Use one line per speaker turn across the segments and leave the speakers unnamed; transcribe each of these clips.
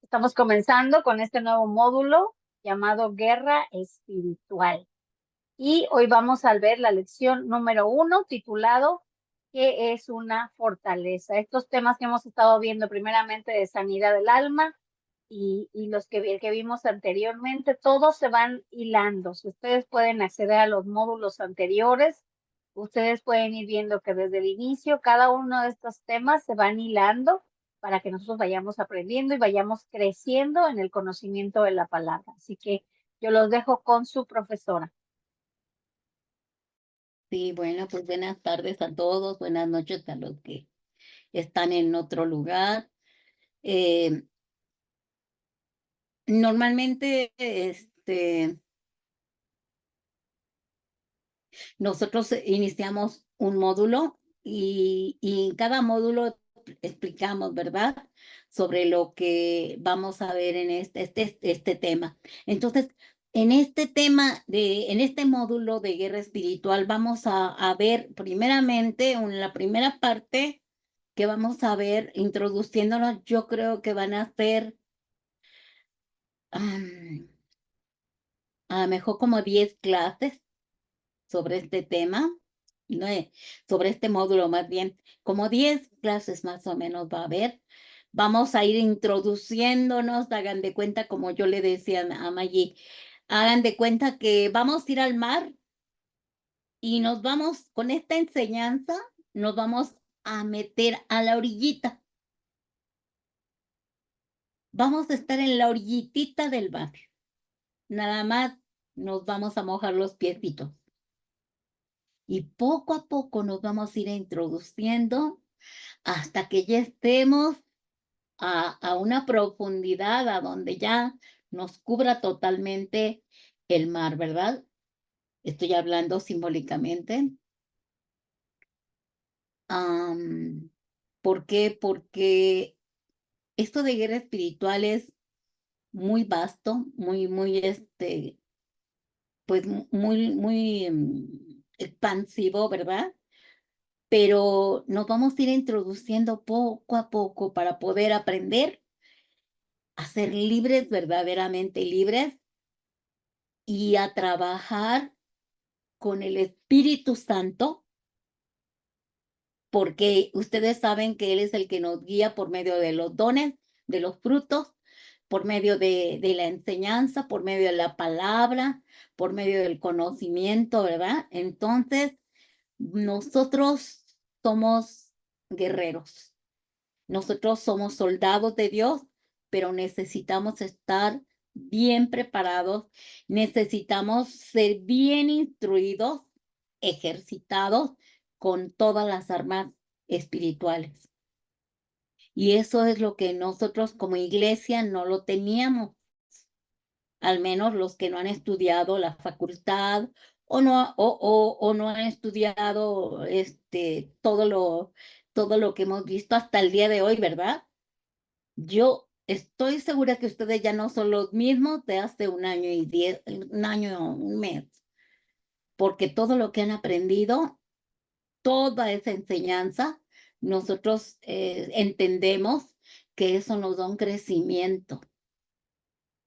Estamos comenzando con este nuevo módulo llamado Guerra Espiritual. Y hoy vamos a ver la lección número 1 titulado ¿Qué es una fortaleza? Estos temas que hemos estado viendo primeramente de sanidad del alma y los que vimos anteriormente, todos se van hilando. Si ustedes pueden acceder a los módulos anteriores, ustedes pueden ir viendo que desde el inicio cada uno de estos temas se van hilando para que nosotros vayamos aprendiendo y vayamos creciendo en el conocimiento de la palabra. Así que yo los dejo con su profesora.
Sí, bueno, pues buenas tardes a todos, buenas noches a los que están en otro lugar. Eh, Normalmente, nosotros iniciamos un módulo y en cada módulo explicamos, ¿verdad? Sobre lo que vamos a ver en este tema. Entonces, en este módulo de guerra espiritual, vamos a ver primeramente, en la primera parte que vamos a ver, introduciéndonos, yo creo que van a ser am, a lo mejor como 10 clases sobre este tema, no, sobre este módulo más bien, como 10 clases más o menos va a haber. Vamos a ir introduciéndonos, hagan de cuenta, como yo le decía a Maggie, hagan de cuenta que vamos a ir al mar y nos vamos, con esta enseñanza, nos vamos a meter a la orillita. Vamos a estar en la orillitita del mar. Nada más nos vamos a mojar los piecitos. Y poco a poco nos vamos a ir introduciendo hasta que ya estemos a una profundidad a donde ya nos cubra totalmente el mar, ¿verdad? Estoy hablando simbólicamente. Am, ¿Por qué? Porque esto de guerra espiritual es muy vasto, pues muy expansivo, ¿verdad? Pero nos vamos a ir introduciendo poco a poco para poder aprender a ser libres, verdaderamente libres, y a trabajar con el Espíritu Santo, porque ustedes saben que Él es el que nos guía por medio de los dones, de los frutos, por medio de la enseñanza, por medio de la palabra, por medio del conocimiento, ¿verdad? Entonces, nosotros somos guerreros. Nosotros somos soldados de Dios, pero necesitamos estar bien preparados, necesitamos ser bien instruidos, ejercitados con todas las armas espirituales. Y eso es lo que nosotros como iglesia no lo teníamos, al menos los que no han estudiado la facultad o no han estudiado todo lo que hemos visto hasta el día de hoy, ¿verdad? Yo estoy segura que ustedes ya no son los mismos de hace un año y 10, un año, un mes, porque todo lo que han aprendido, toda esa enseñanza, nosotros entendemos que eso nos da un crecimiento.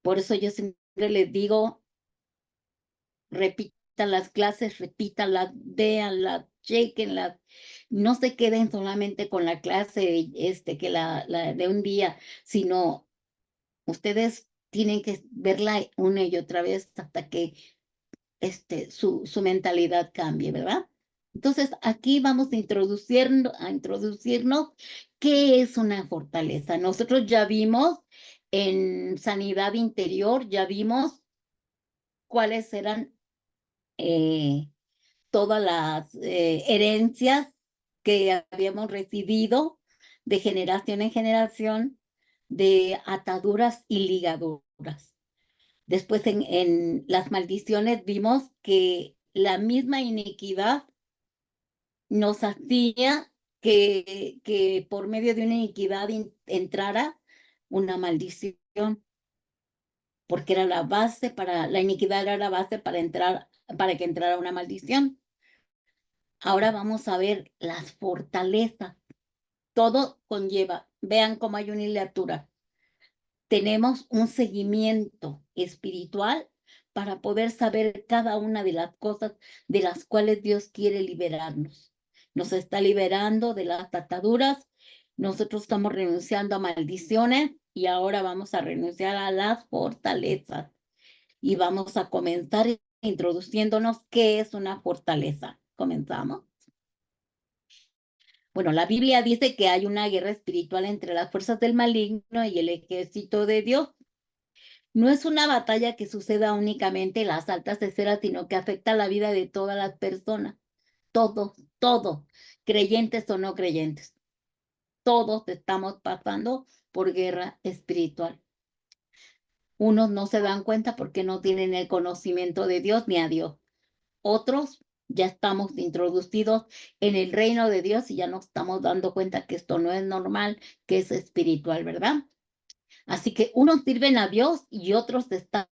Por eso yo siempre les digo, repitan las clases, repítanlas, véanlas, chequenlas, no se queden solamente con la clase la de un día, sino ustedes tienen que verla una y otra vez hasta que su mentalidad cambie, ¿verdad? Entonces, aquí vamos a introducirnos qué es una fortaleza. Nosotros ya vimos en sanidad interior, ya vimos cuáles eran eh, todas las herencias que habíamos recibido de generación en generación, de ataduras y ligaduras. Después en las maldiciones vimos que la misma iniquidad nos hacía que por medio de una iniquidad entrara una maldición, porque era la iniquidad era la base para que entrara una maldición. Ahora vamos a ver las fortalezas. Todo conlleva, vean cómo hay una hilatura. tenemos un seguimiento espiritual para poder saber cada una de las cosas de las cuales Dios quiere liberarnos. Nos está liberando de las ataduras. Nosotros estamos renunciando a maldiciones y ahora vamos a renunciar a las fortalezas. Y vamos a comenzar introduciéndonos qué es una fortaleza. ¿Comenzamos? Bueno, la Biblia dice que hay una guerra espiritual entre las fuerzas del maligno y el ejército de Dios. No es una batalla que suceda únicamente en las altas esferas, sino que afecta la vida de todas las personas. Todos, creyentes o no creyentes. Todos estamos pasando por guerra espiritual. Unos no se dan cuenta porque no tienen el conocimiento de Dios ni a Dios. Otros ya estamos introducidos en el reino de Dios y ya nos estamos dando cuenta que esto no es normal, que es espiritual, ¿verdad? Así que unos sirven a Dios y otros están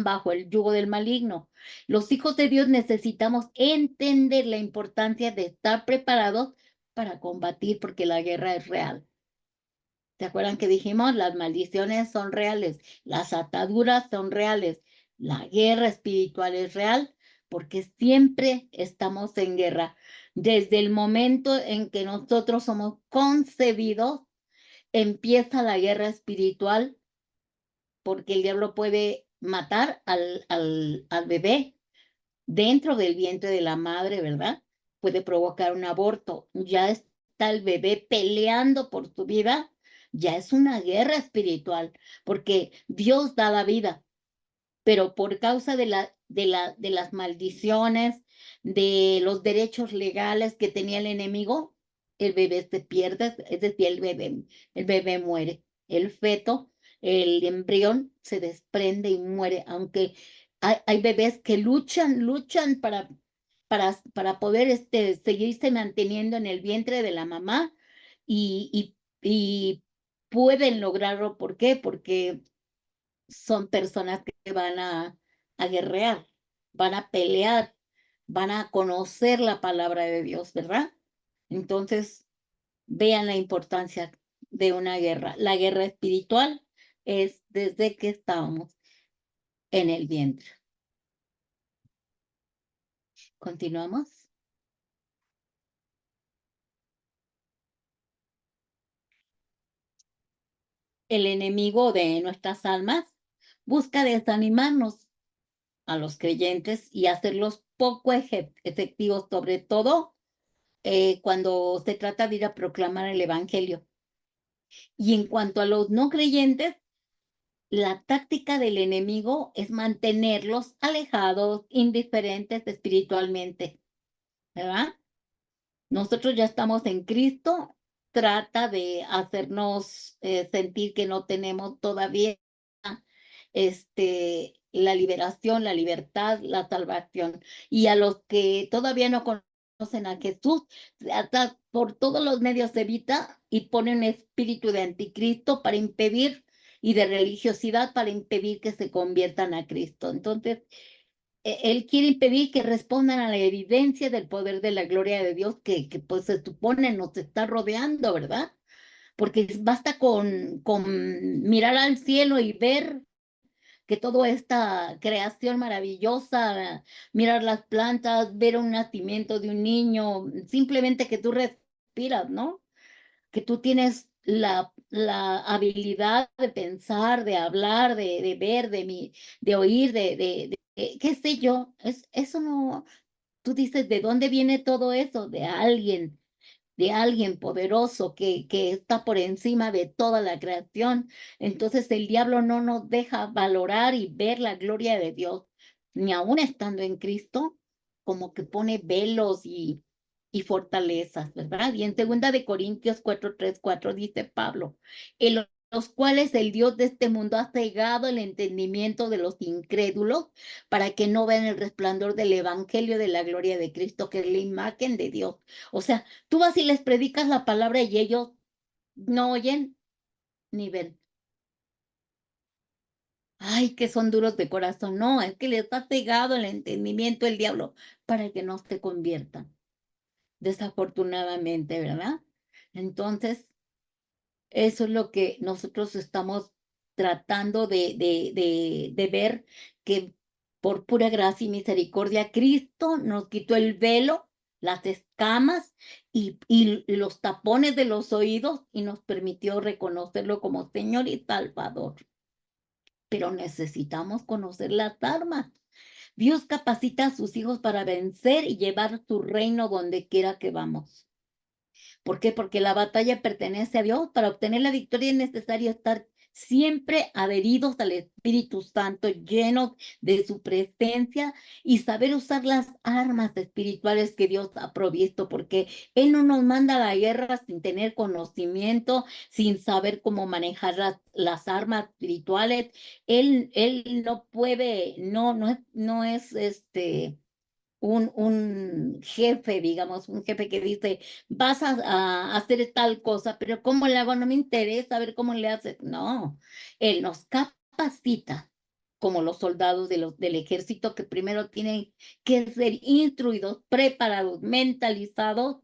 bajo el yugo del maligno. Los hijos de Dios necesitamos entender la importancia de estar preparados para combatir porque la guerra es real. ¿Se acuerdan que dijimos? Las maldiciones son reales, las ataduras son reales, la guerra espiritual es real porque siempre estamos en guerra. Desde el momento en que nosotros somos concebidos, empieza la guerra espiritual porque el diablo puede matar al bebé dentro del vientre de la madre, ¿verdad? Puede provocar un aborto. Ya está el bebé peleando por su vida. Ya es una guerra espiritual, porque Dios da la vida, pero por causa de las maldiciones, de los derechos legales que tenía el enemigo, el bebé se pierde, es decir, el bebé muere. El feto, el embrión se desprende y muere, aunque hay bebés que luchan para poder seguirse manteniendo en el vientre de la mamá y pueden lograrlo. ¿Por qué? Porque son personas que van a guerrear, van a pelear, van a conocer la palabra de Dios, ¿verdad? Entonces, vean la importancia de una guerra. La guerra espiritual es desde que estábamos en el vientre. ¿Continuamos? El enemigo de nuestras almas busca desanimarnos a los creyentes y hacerlos poco efectivos, sobre todo cuando se trata de ir a proclamar el evangelio. Y en cuanto a los no creyentes, la táctica del enemigo es mantenerlos alejados, indiferentes espiritualmente, ¿verdad? Nosotros ya estamos en Cristo, trata de hacernos sentir que no tenemos todavía la liberación, la libertad, la salvación. Y a los que todavía no conocen a Jesús, hasta por todos los medios evita y pone un espíritu de anticristo para impedir y de religiosidad para impedir que se conviertan a Cristo. Entonces, él quiere impedir que respondan a la evidencia del poder de la gloria de Dios que pues se supone nos está rodeando, ¿verdad? Porque basta con mirar al cielo y ver que toda esta creación maravillosa, mirar las plantas, ver un nacimiento de un niño, simplemente que tú respiras, ¿no? Que tú tienes la habilidad de pensar, de hablar, de ver, de oír, qué sé yo, eso no, tú dices, ¿de dónde viene todo eso? De alguien poderoso que está por encima de toda la creación. Entonces el diablo no nos deja valorar y ver la gloria de Dios, ni aún estando en Cristo, como que pone velos y fortalezas, ¿verdad? Y en segunda de Corintios 4:3-4 dice Pablo, en los cuales el Dios de este mundo ha cegado el entendimiento de los incrédulos para que no vean el resplandor del evangelio de la gloria de Cristo, que es la imagen de Dios. O sea, tú vas y les predicas la palabra y ellos no oyen ni ven. Ay, que son duros de corazón. No, es que les ha cegado el entendimiento el diablo para que no se conviertan. Desafortunadamente, ¿verdad? Entonces, eso es lo que nosotros estamos tratando de ver que por pura gracia y misericordia, Cristo nos quitó el velo, las escamas y los tapones de los oídos y nos permitió reconocerlo como Señor y Salvador. Pero necesitamos conocer las armas. Dios capacita a sus hijos para vencer y llevar su reino donde quiera que vamos. ¿Por qué? Porque la batalla pertenece a Dios. Para obtener la victoria es necesario estar siempre adheridos al Espíritu Santo, llenos de su presencia y saber usar las armas espirituales que Dios ha provisto, porque Él no nos manda a la guerra sin tener conocimiento, sin saber cómo manejar las armas espirituales. Él no puede, no es un jefe, digamos, un jefe que dice, vas a hacer tal cosa, pero ¿cómo le hago? No me interesa ver cómo le haces. No, él nos capacita como los soldados del ejército que primero tienen que ser instruidos, preparados, mentalizados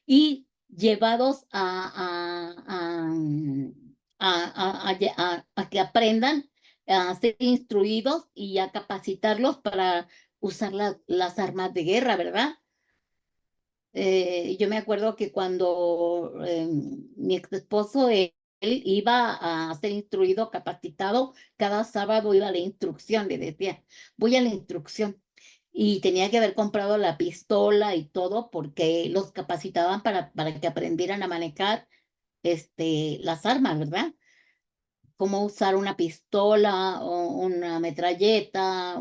y llevados a que aprendan a ser instruidos y a capacitarlos para usar las armas de guerra, ¿verdad? Yo me acuerdo que cuando mi ex esposo, él iba a ser instruido, capacitado, cada sábado iba a la instrucción, le decía, voy a la instrucción. Y tenía que haber comprado la pistola y todo porque los capacitaban para que aprendieran a manejar las armas, ¿verdad? Cómo usar una pistola o una metralleta,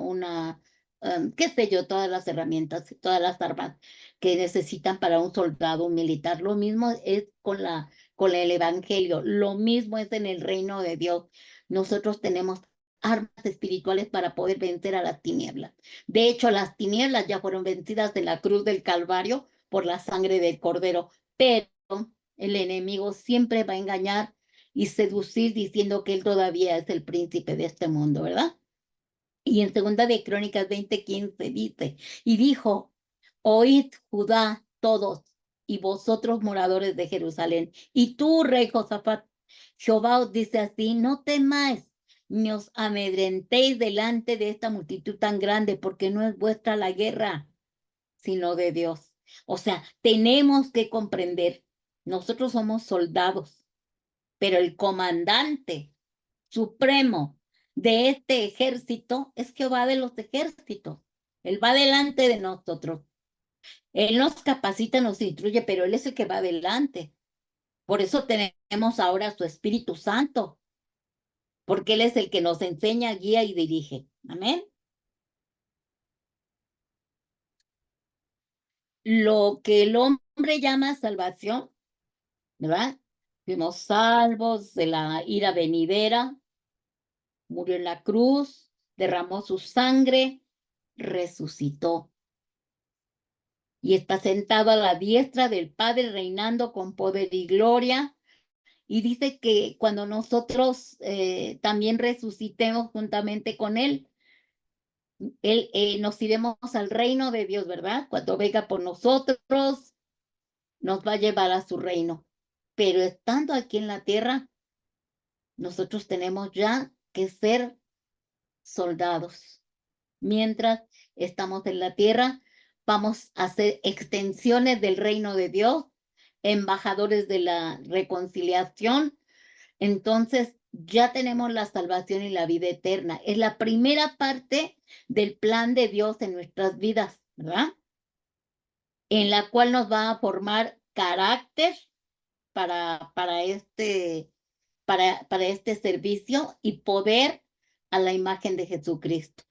qué sé yo, todas las herramientas, todas las armas que necesitan para un soldado, un militar. Lo mismo es con el evangelio, lo mismo es en el reino de Dios. Nosotros tenemos armas espirituales para poder vencer a las tinieblas. De hecho, las tinieblas ya fueron vencidas en la cruz del Calvario por la sangre del Cordero, pero el enemigo siempre va a engañar y seducir diciendo que él todavía es el príncipe de este mundo, ¿verdad? Y en segunda de Crónicas 20:15 dice, y dijo, oíd Judá todos, y vosotros moradores de Jerusalén, y tú, rey Josafat, Jehová os dice así, no temáis, ni os amedrentéis delante de esta multitud tan grande, porque no es vuestra la guerra, sino de Dios. O sea, tenemos que comprender, nosotros somos soldados, pero el comandante supremo de este ejército es Jehová de los ejércitos. Él va delante de nosotros. Él nos capacita, nos instruye, pero Él es el que va adelante. Por eso tenemos ahora su Espíritu Santo, porque Él es el que nos enseña, guía y dirige. Amén. Lo que el hombre llama salvación, ¿verdad? Fuimos salvos de la ira venidera, murió en la cruz, derramó su sangre, resucitó y está sentado a la diestra del Padre reinando con poder y gloria. Y dice que cuando nosotros también resucitemos juntamente con él nos iremos al reino de Dios, ¿verdad? Cuando venga por nosotros, nos va a llevar a su reino. Pero estando aquí en la tierra, nosotros tenemos ya que ser soldados. Mientras estamos en la tierra, vamos a ser extensiones del reino de Dios, embajadores de la reconciliación. Entonces, ya tenemos la salvación y la vida eterna. Es la primera parte del plan de Dios en nuestras vidas, ¿verdad? En la cual nos va a formar carácter para este servicio y poder a la imagen de Jesucristo.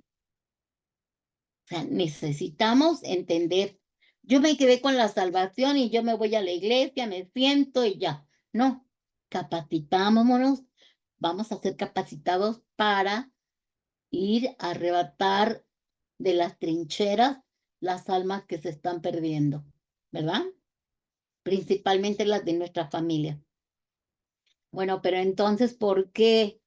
O sea, necesitamos entender. Yo me quedé con la salvación y yo me voy a la iglesia, me siento y ya. No, capacitámonos, vamos a ser capacitados para ir a arrebatar de las trincheras las almas que se están perdiendo, ¿verdad? Principalmente las de nuestra familia. Bueno, pero entonces, ¿por qué?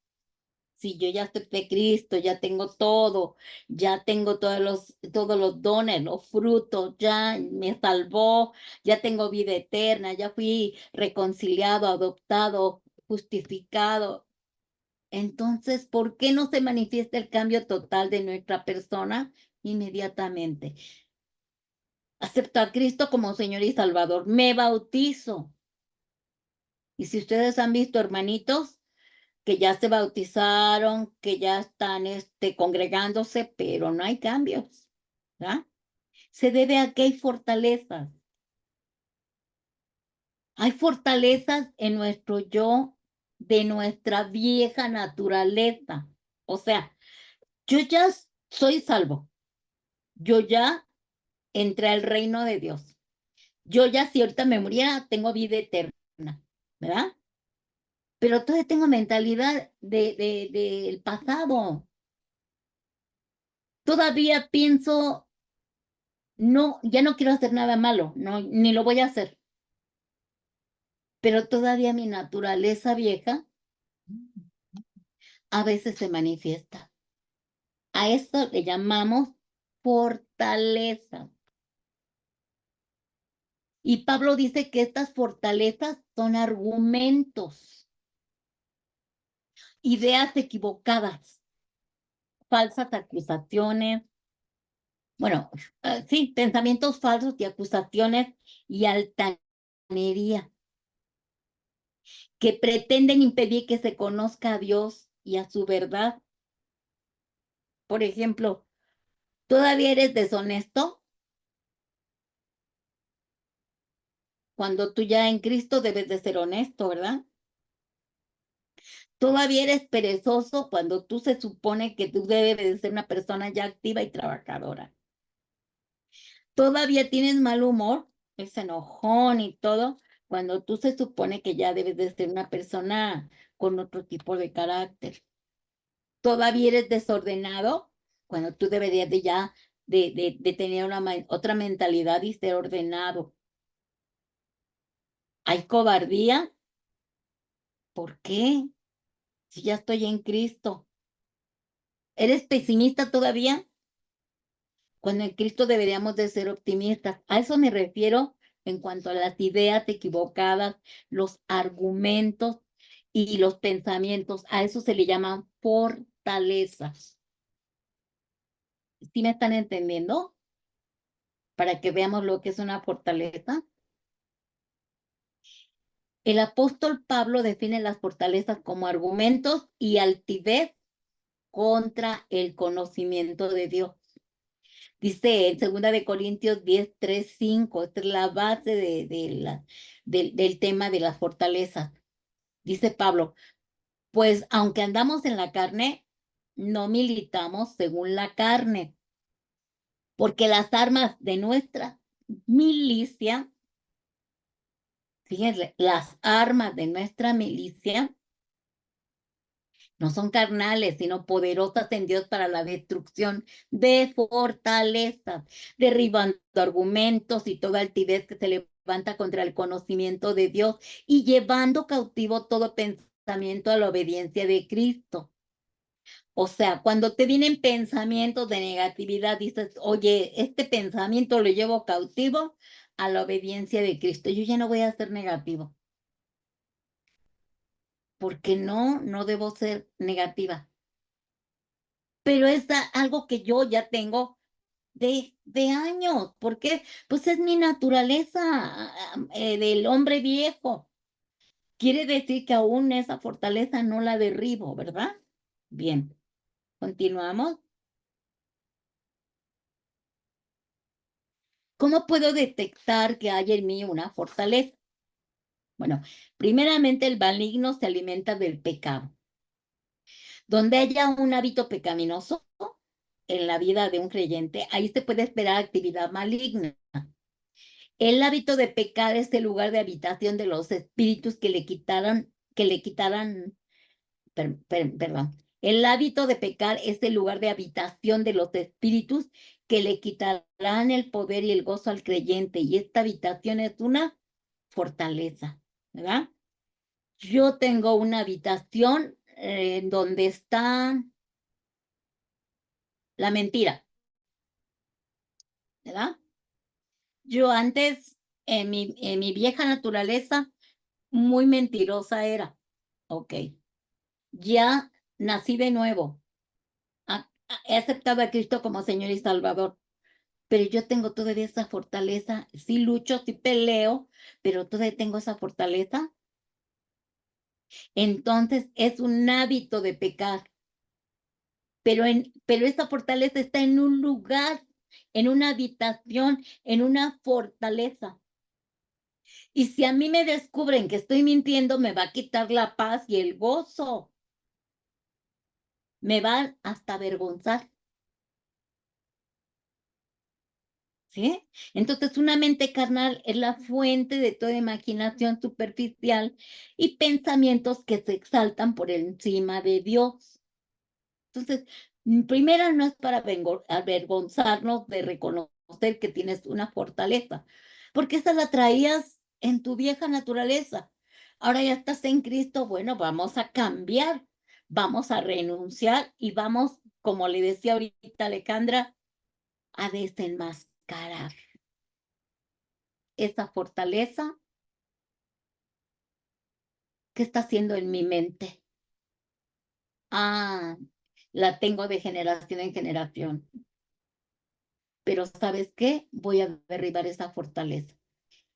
Si yo ya acepté Cristo, ya tengo todo, ya tengo todos los dones, los frutos, ya me salvó, ya tengo vida eterna, ya fui reconciliado, adoptado, justificado. Entonces, ¿por qué no se manifiesta el cambio total de nuestra persona inmediatamente? Acepto a Cristo como Señor y Salvador, me bautizo. Y si ustedes han visto hermanitos que ya se bautizaron, que ya están congregándose, pero no hay cambios, ¿verdad? Se debe a que hay fortalezas. Hay fortalezas en nuestro yo, de nuestra vieja naturaleza. O sea, yo ya soy salvo. Yo ya entré al reino de Dios. Yo ya, si ahorita me muriera, tengo vida eterna, ¿verdad? Pero todavía tengo mentalidad del pasado. Todavía pienso, no, ya no quiero hacer nada malo, no, ni lo voy a hacer. Pero todavía mi naturaleza vieja a veces se manifiesta. A eso le llamamos fortaleza. Y Pablo dice que estas fortalezas son argumentos, ideas equivocadas, falsas acusaciones, bueno, sí, pensamientos falsos y acusaciones y altanería que pretenden impedir que se conozca a Dios y a su verdad. Por ejemplo, ¿todavía eres deshonesto? Cuando tú ya en Cristo debes de ser honesto, ¿verdad? Todavía eres perezoso cuando tú se supone que tú debes de ser una persona ya activa y trabajadora. Todavía tienes mal humor, es enojón y todo, cuando tú se supone que ya debes de ser una persona con otro tipo de carácter. Todavía eres desordenado cuando tú deberías de ya de tener otra mentalidad y ser ordenado. Hay cobardía. ¿Por qué? Si ya estoy en Cristo. ¿Eres pesimista todavía? Cuando en Cristo deberíamos de ser optimistas. A eso me refiero en cuanto a las ideas equivocadas, los argumentos y los pensamientos. A eso se le llaman fortalezas. ¿Sí me están entendiendo? Para que veamos lo que es una fortaleza. El apóstol Pablo define las fortalezas como argumentos y altivez contra el conocimiento de Dios. Dice en 2 Corintios 10, 3, 5, esta es la base del tema de las fortalezas. Dice Pablo, pues aunque andamos en la carne, no militamos según la carne, porque las armas de nuestra milicia, fíjense, las armas de nuestra milicia no son carnales, sino poderosas en Dios para la destrucción de fortalezas, derribando argumentos y toda altivez que se levanta contra el conocimiento de Dios y llevando cautivo todo pensamiento a la obediencia de Cristo. O sea, cuando te vienen pensamientos de negatividad, dices, oye, este pensamiento lo llevo cautivo a la obediencia de Cristo. Yo ya no voy a ser negativo, porque no debo ser negativa. Pero es algo que yo ya tengo de años. ¿Por qué? Pues es mi naturaleza del hombre viejo. Quiere decir que aún esa fortaleza no la derribo, ¿verdad? Bien, continuamos. ¿Cómo puedo detectar que hay en mí una fortaleza? Bueno, primeramente el maligno se alimenta del pecado. Donde haya un hábito pecaminoso en la vida de un creyente, ahí se puede esperar actividad maligna. El hábito de pecar es el lugar de habitación de los espíritus perdón. El hábito de pecar es el lugar de habitación de los espíritus que le quitarán el poder y el gozo al creyente. Y esta habitación es una fortaleza, ¿verdad? Yo tengo una habitación en donde está la mentira, ¿verdad? Yo antes, en mi vieja naturaleza, muy mentirosa era. Ok. Ya nací de nuevo, he aceptado a Cristo como Señor y Salvador, pero yo tengo todavía esa fortaleza, sí lucho, sí peleo, pero todavía tengo esa fortaleza. Entonces es un hábito de pecar, pero esa fortaleza está en un lugar, en una habitación, en una fortaleza. Y si a mí me descubren que estoy mintiendo, me va a quitar la paz y el gozo. Me van hasta avergonzar. ¿Sí? Entonces, una mente carnal es la fuente de toda imaginación superficial y pensamientos que se exaltan por encima de Dios. Entonces, primero no es para avergonzarnos de reconocer que tienes una fortaleza, porque esa la traías en tu vieja naturaleza. Ahora ya estás en Cristo, bueno, vamos a cambiar, vamos a renunciar y vamos, como le decía ahorita Alejandra, a desenmascarar esa fortaleza que está haciendo en mi mente. Ah, la tengo de generación en generación. Pero ¿sabes qué? Voy a derribar esa fortaleza.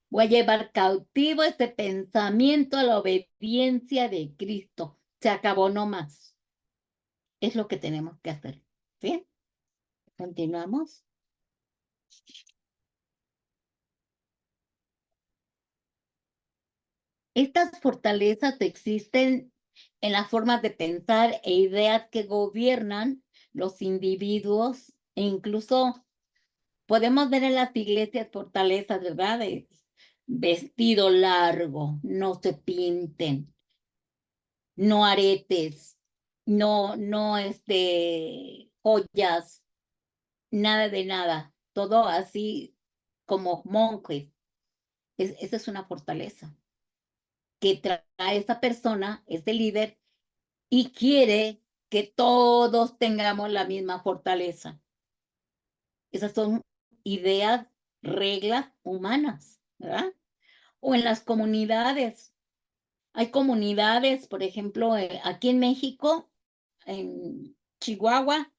Voy a llevar cautivo ese pensamiento a la obediencia de Cristo. Se acabó, no más. Es lo que tenemos que hacer. ¿Sí? Continuamos. Estas fortalezas existen en las formas de pensar e ideas que gobiernan los individuos e incluso podemos ver en las iglesias fortalezas, ¿verdad? De vestido largo, no se pinten, no aretes, no, joyas, nada de nada, todo así como monjes. Esa es una fortaleza que trae esa persona, ese líder, y quiere que todos tengamos la misma fortaleza. Esas son ideas, reglas humanas, ¿verdad? O en las comunidades. Hay comunidades, por ejemplo, aquí en México, en Chihuahua,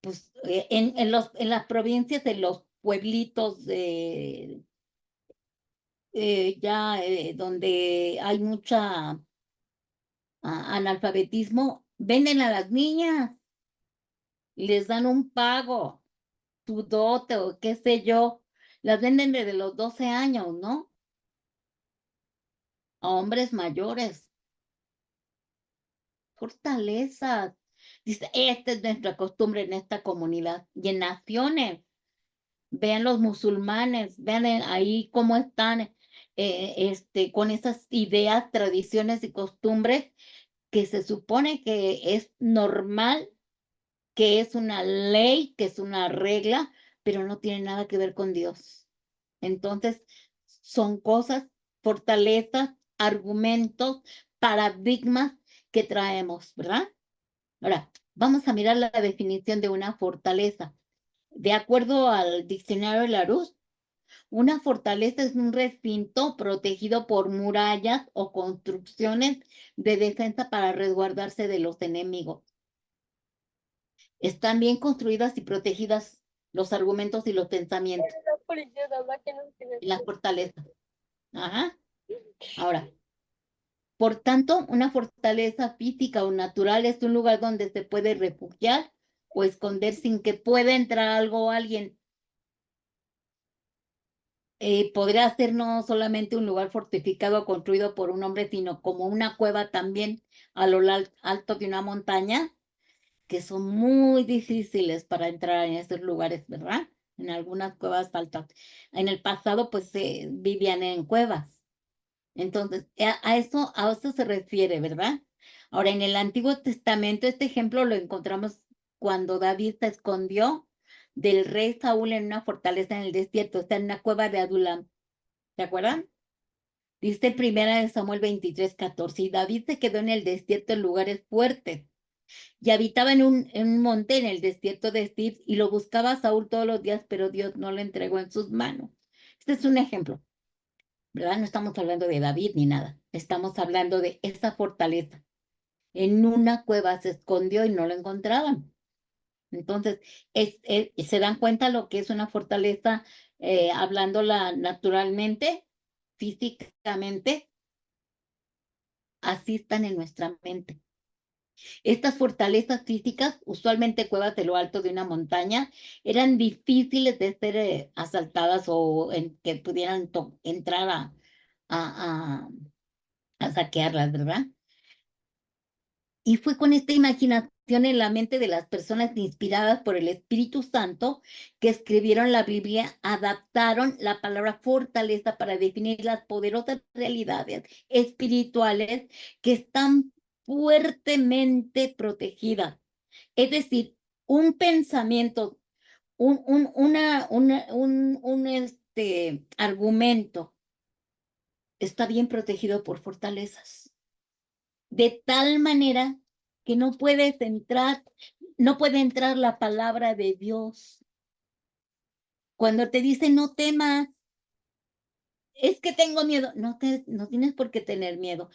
pues en las provincias, en los pueblitos ya donde hay mucha analfabetismo, venden a las niñas, les dan un pago, su dote o qué sé yo, las venden desde los 12 años, ¿no? A hombres mayores. Fortalezas. Dice, esta es nuestra costumbre en esta comunidad y en naciones. Vean los musulmanes, vean ahí cómo están con esas ideas, tradiciones y costumbres que se supone que es normal, que es una ley, que es una regla, pero no tiene nada que ver con Dios. Entonces, son cosas, fortalezas, argumentos, paradigmas que traemos, ¿verdad? Ahora, vamos a mirar la definición de una fortaleza. De acuerdo al diccionario de Larousse, una fortaleza es un recinto protegido por murallas o construcciones de defensa para resguardarse de los enemigos. Están bien construidas y protegidas los argumentos y los pensamientos. La fortaleza. Ajá. Ahora, por tanto, una fortaleza física o natural es un lugar donde se puede refugiar o esconder sin que pueda entrar algo o alguien. Podría ser no solamente un lugar fortificado construido por un hombre, sino como una cueva también a lo alto de una montaña, que son muy difíciles para entrar en esos lugares, ¿verdad? En algunas cuevas altas. En el pasado, pues, vivían en cuevas. Entonces, a eso se refiere, ¿verdad? Ahora, en el Antiguo Testamento, este ejemplo lo encontramos cuando David se escondió del rey Saúl en una fortaleza en el desierto, o sea, en una cueva de Adulam. ¿Se acuerdan? Dice primera de Samuel 23:14, y David se quedó en el desierto en lugares fuertes, y habitaba en un monte en el desierto de Ziph, y lo buscaba Saúl todos los días, pero Dios no lo entregó en sus manos. Este es un ejemplo. ¿Verdad? No estamos hablando de David ni nada, estamos hablando de esa fortaleza. en una cueva se escondió y no lo encontraban. Entonces, se dan cuenta lo que es una fortaleza, hablándola naturalmente, físicamente, así están en nuestra mente. Estas fortalezas físicas, usualmente cuevas de lo alto de una montaña, eran difíciles de ser asaltadas o que pudieran entrar a, a saquearlas, ¿verdad? Y fue con esta imaginación en la mente de las personas inspiradas por el Espíritu Santo que escribieron la Biblia, adaptaron la palabra fortaleza para definir las poderosas realidades espirituales que están fuertemente protegidas. Es decir, un pensamiento, un argumento está bien protegido por fortalezas, de tal manera que no puedes entrar, no puede entrar la palabra de Dios. Cuando te dice no temas, es que tengo miedo, no tienes por qué tener miedo.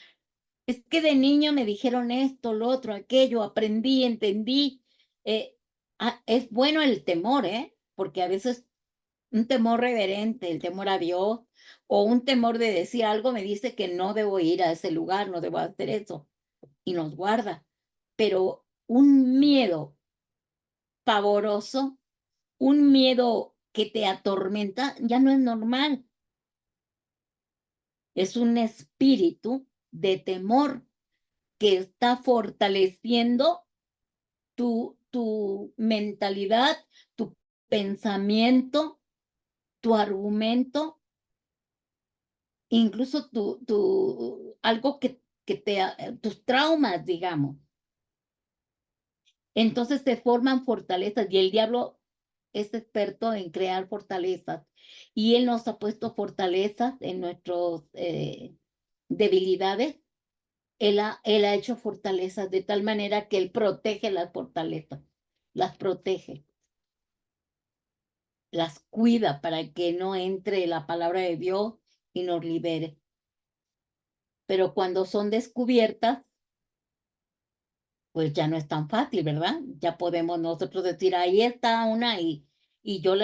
Es que de niño me dijeron esto, lo otro, aquello, aprendí, entendí. Es bueno el temor, porque a veces un temor reverente, el temor a Dios, o un temor de decir algo me dice que no debo ir a ese lugar, no debo hacer eso, y nos guarda. Pero un miedo pavoroso, un miedo que te atormenta, ya no es normal. Es un espíritu de temor que está fortaleciendo tu mentalidad, tu pensamiento, tu argumento, incluso algo tus traumas, digamos. Entonces se forman fortalezas y el diablo es experto en crear fortalezas y él nos ha puesto fortalezas en nuestras debilidades. Él ha hecho fortalezas de tal manera que él protege las fortalezas, las protege, las cuida para que no entre la palabra de Dios y nos libere. Pero cuando son descubiertas, pues ya no es tan fácil, ¿verdad? Ya podemos nosotros decir, ahí está una y yo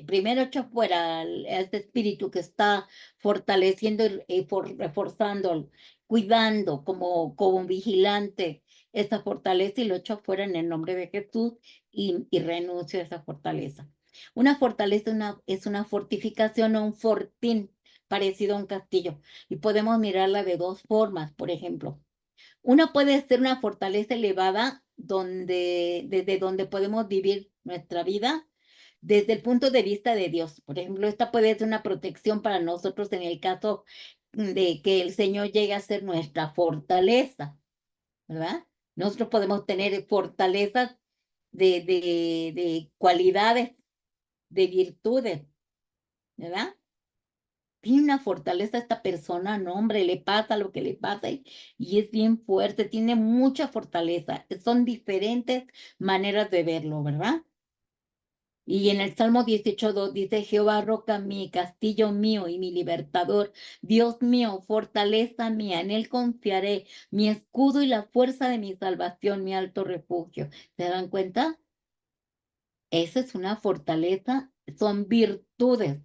primero echo fuera este espíritu que está fortaleciendo y reforzando, cuidando como vigilante esa fortaleza y lo echo fuera en el nombre de Jesús y renuncio a esa fortaleza. Una fortaleza es una fortificación o un fortín parecido a un castillo y podemos mirarla de dos formas, por ejemplo. Una puede ser una fortaleza elevada desde donde podemos vivir nuestra vida desde el punto de vista de Dios. Por ejemplo, esta puede ser una protección para nosotros en el caso de que el Señor llegue a ser nuestra fortaleza, ¿verdad? Nosotros podemos tener fortalezas de cualidades, de virtudes, ¿verdad? Tiene una fortaleza esta persona, no, hombre, le pasa lo que le pasa y es bien fuerte, tiene mucha fortaleza. Son diferentes maneras de verlo, ¿verdad? Y en el Salmo 18:2 dice, Jehová, roca mía, castillo mío y mi libertador, Dios mío, fortaleza mía, en él confiaré, mi escudo y la fuerza de mi salvación, mi alto refugio. ¿Se dan cuenta? Esa es una fortaleza, son virtudes.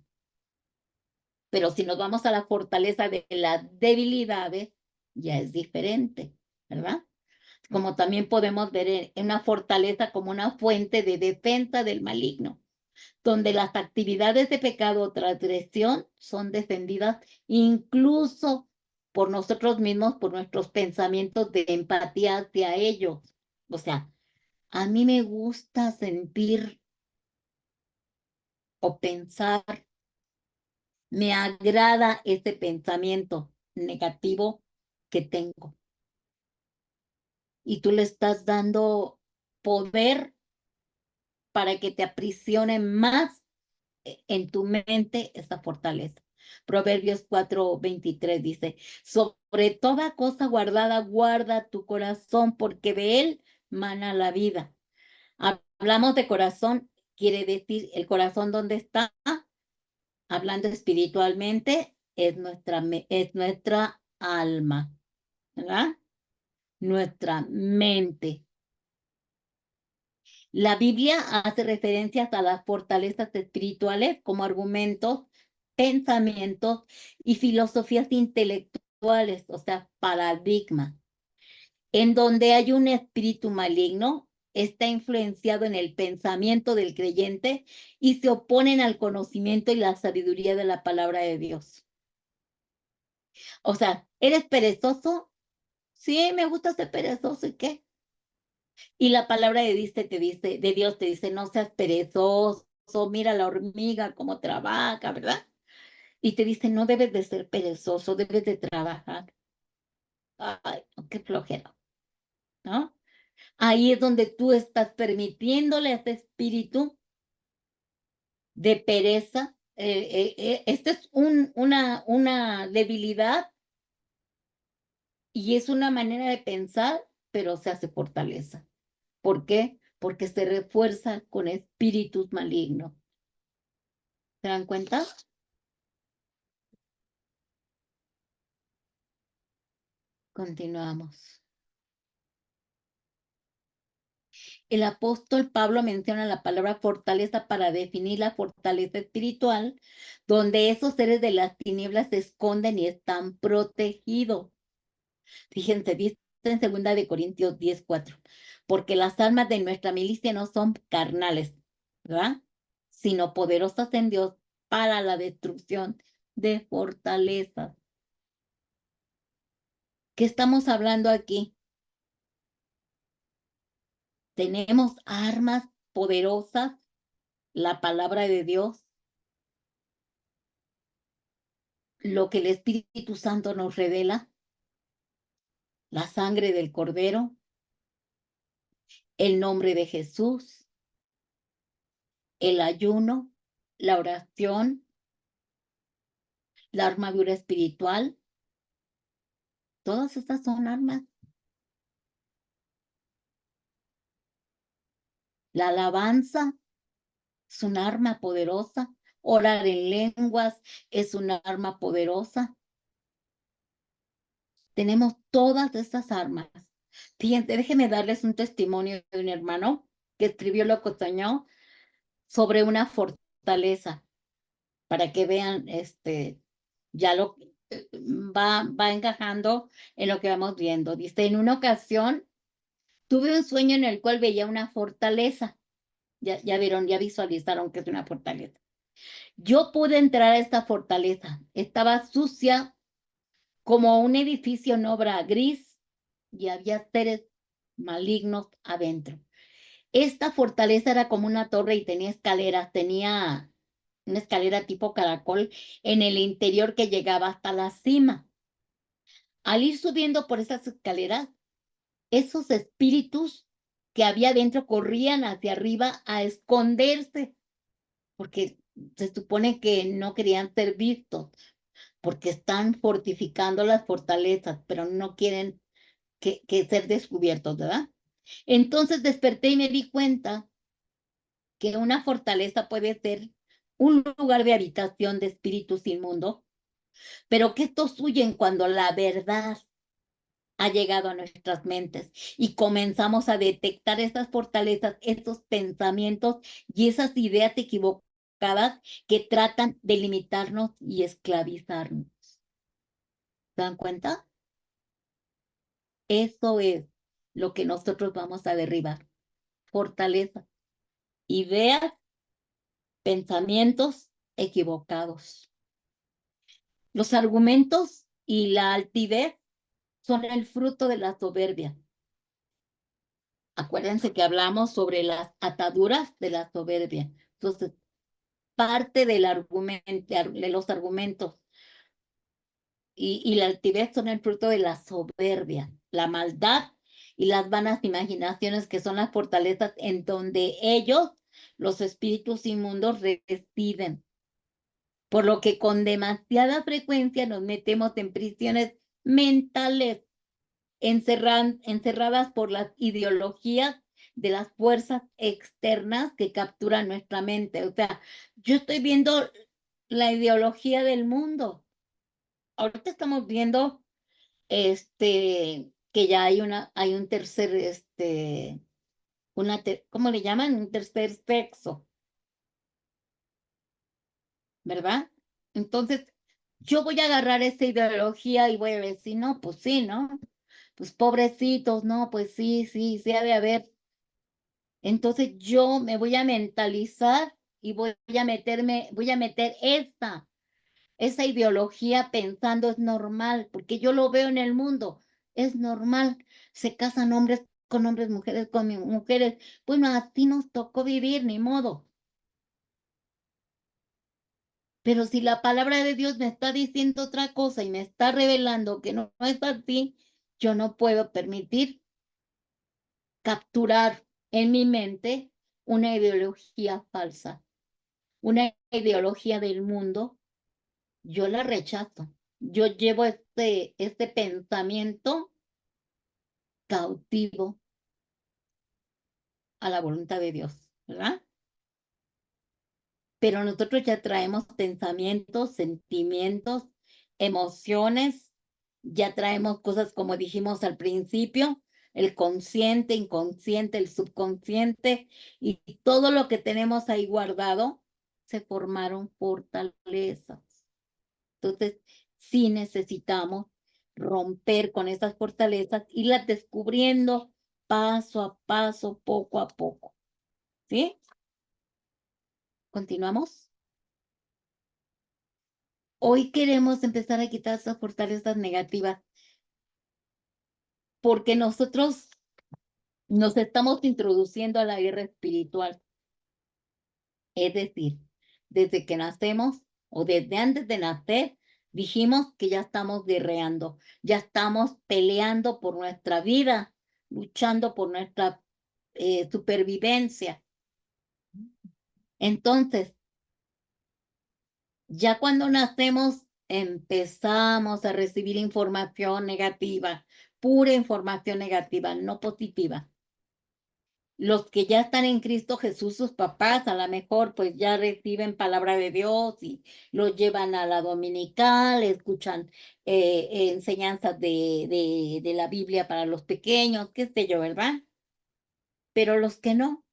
Pero si nos vamos a la fortaleza de las debilidades, ya es diferente, ¿verdad? Como también podemos ver en una fortaleza como una fuente de defensa del maligno, donde las actividades de pecado o transgresión son defendidas incluso por nosotros mismos, por nuestros pensamientos de empatía hacia ellos. O sea, a mí me gusta sentir o pensar, me agrada ese pensamiento negativo que tengo. Y tú le estás dando poder para que te aprisione más en tu mente esa fortaleza. Proverbios 4:23 dice, sobre toda cosa guardada, guarda tu corazón, porque de él mana la vida. Hablamos de corazón, quiere decir el corazón donde está, hablando espiritualmente, es nuestra alma, ¿verdad? nuestra mente. La Biblia hace referencias a las fortalezas espirituales como argumentos, pensamientos y filosofías intelectuales, o sea, paradigmas. En donde hay un espíritu maligno, está influenciado en el pensamiento del creyente y se oponen al conocimiento y la sabiduría de la palabra de Dios. O sea, ¿eres perezoso? Sí, me gusta ser perezoso, ¿y qué? Y la palabra de Dios te dice, no seas perezoso, mira la hormiga cómo trabaja, ¿verdad? Y te dice, no debes de ser perezoso, debes de trabajar. Ay, qué flojera, ¿no? Ahí es donde tú estás permitiéndole a ese espíritu de pereza. Esta es una debilidad y es una manera de pensar, pero se hace fortaleza. ¿Por qué? Porque se refuerza con espíritus malignos. ¿Se dan cuenta? Continuamos. El apóstol Pablo menciona la palabra fortaleza para definir la fortaleza espiritual, donde esos seres de las tinieblas se esconden y están protegidos. Fíjense, dice en 2 Corintios 10:4, porque las armas de nuestra milicia no son carnales, ¿verdad? Sino poderosas en Dios para la destrucción de fortalezas. ¿Qué estamos hablando aquí? Tenemos armas poderosas, la palabra de Dios, lo que el Espíritu Santo nos revela, la sangre del Cordero, el nombre de Jesús, el ayuno, la oración, la armadura espiritual. Todas estas son armas. La alabanza es un arma poderosa. Orar en lenguas es un arma poderosa. Tenemos todas estas armas. Fíjense, déjenme darles un testimonio de un hermano que escribió lo que soñó sobre una fortaleza, para que vean, ya lo va encajando en lo que vamos viendo. Dice, en una ocasión tuve un sueño en el cual veía una fortaleza. Ya vieron, ya visualizaron que es una fortaleza. Yo pude entrar a esta fortaleza. Estaba sucia como un edificio en obra gris y había seres malignos adentro. Esta fortaleza era como una torre y tenía escaleras, tenía una escalera tipo caracol en el interior que llegaba hasta la cima. Al ir subiendo por esas escaleras, esos espíritus que había dentro corrían hacia arriba a esconderse, porque se supone que no querían ser vistos, porque están fortificando las fortalezas, pero no quieren que ser descubiertos, ¿verdad? Entonces desperté y me di cuenta que una fortaleza puede ser un lugar de habitación de espíritus inmundos, pero que estos huyen cuando la verdad ha llegado a nuestras mentes y comenzamos a detectar esas fortalezas, esos pensamientos y esas ideas equivocadas que tratan de limitarnos y esclavizarnos. ¿Se dan cuenta? Eso es lo que nosotros vamos a derribar. Fortaleza, ideas, pensamientos equivocados. Los argumentos y la altivez son el fruto de la soberbia. Acuérdense que hablamos sobre las ataduras de la soberbia. Entonces, parte del de los argumentos y la altivez son el fruto de la soberbia, la maldad y las vanas imaginaciones que son las fortalezas en donde ellos, los espíritus inmundos, residen. Por lo que con demasiada frecuencia nos metemos en prisiones mentales encerradas por las ideologías de las fuerzas externas que capturan nuestra mente. O sea, yo estoy viendo la ideología del mundo. Ahorita estamos viendo que ya hay un tercer, ¿cómo le llaman? Un tercer sexo, ¿verdad? Entonces, yo voy a agarrar esa ideología y voy a decir, no, pues sí, ¿no? Pues pobrecitos, no, pues sí, sí, sí ha de haber. Entonces yo me voy a mentalizar y voy a meter esa ideología pensando es normal, porque yo lo veo en el mundo, es normal. Se casan hombres con hombres, mujeres con mujeres. Bueno, así nos tocó vivir, ni modo. Pero si la palabra de Dios me está diciendo otra cosa y me está revelando que no es así, yo no puedo permitir capturar en mi mente una ideología falsa, una ideología del mundo. Yo la rechazo. Yo llevo este pensamiento cautivo a la voluntad de Dios, ¿verdad? Pero nosotros ya traemos pensamientos, sentimientos, emociones, ya traemos cosas como dijimos al principio, el consciente, inconsciente, el subconsciente y todo lo que tenemos ahí guardado, se formaron fortalezas. Entonces, sí necesitamos romper con esas fortalezas, irlas descubriendo paso a paso, poco a poco. ¿Sí? ¿Continuamos? Hoy queremos empezar a quitar esas fortalezas negativas porque nosotros nos estamos introduciendo a la guerra espiritual. Es decir, desde que nacemos o desde antes de nacer, dijimos que ya estamos guerreando, ya estamos peleando por nuestra vida, luchando por nuestra supervivencia. Entonces, ya cuando nacemos, empezamos a recibir información negativa, pura información negativa, no positiva. Los que ya están en Cristo Jesús, sus papás, a lo mejor pues ya reciben palabra de Dios y los llevan a la dominical, escuchan enseñanzas de la Biblia para los pequeños, qué sé yo, ¿verdad? Pero los que no,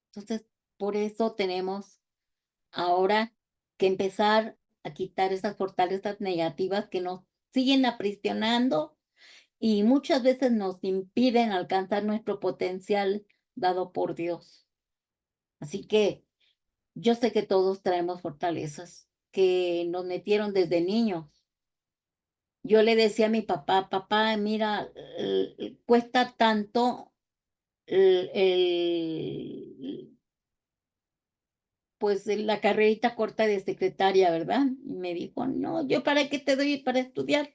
entonces por eso tenemos ahora que empezar a quitar esas fortalezas negativas que nos siguen aprisionando y muchas veces nos impiden alcanzar nuestro potencial dado por Dios. Así que yo sé que todos traemos fortalezas que nos metieron desde niños. Yo le decía a mi papá, papá, mira, cuesta tanto pues la carrerita corta de secretaria, ¿verdad? Y me dijo, no, ¿yo para qué te doy para estudiar?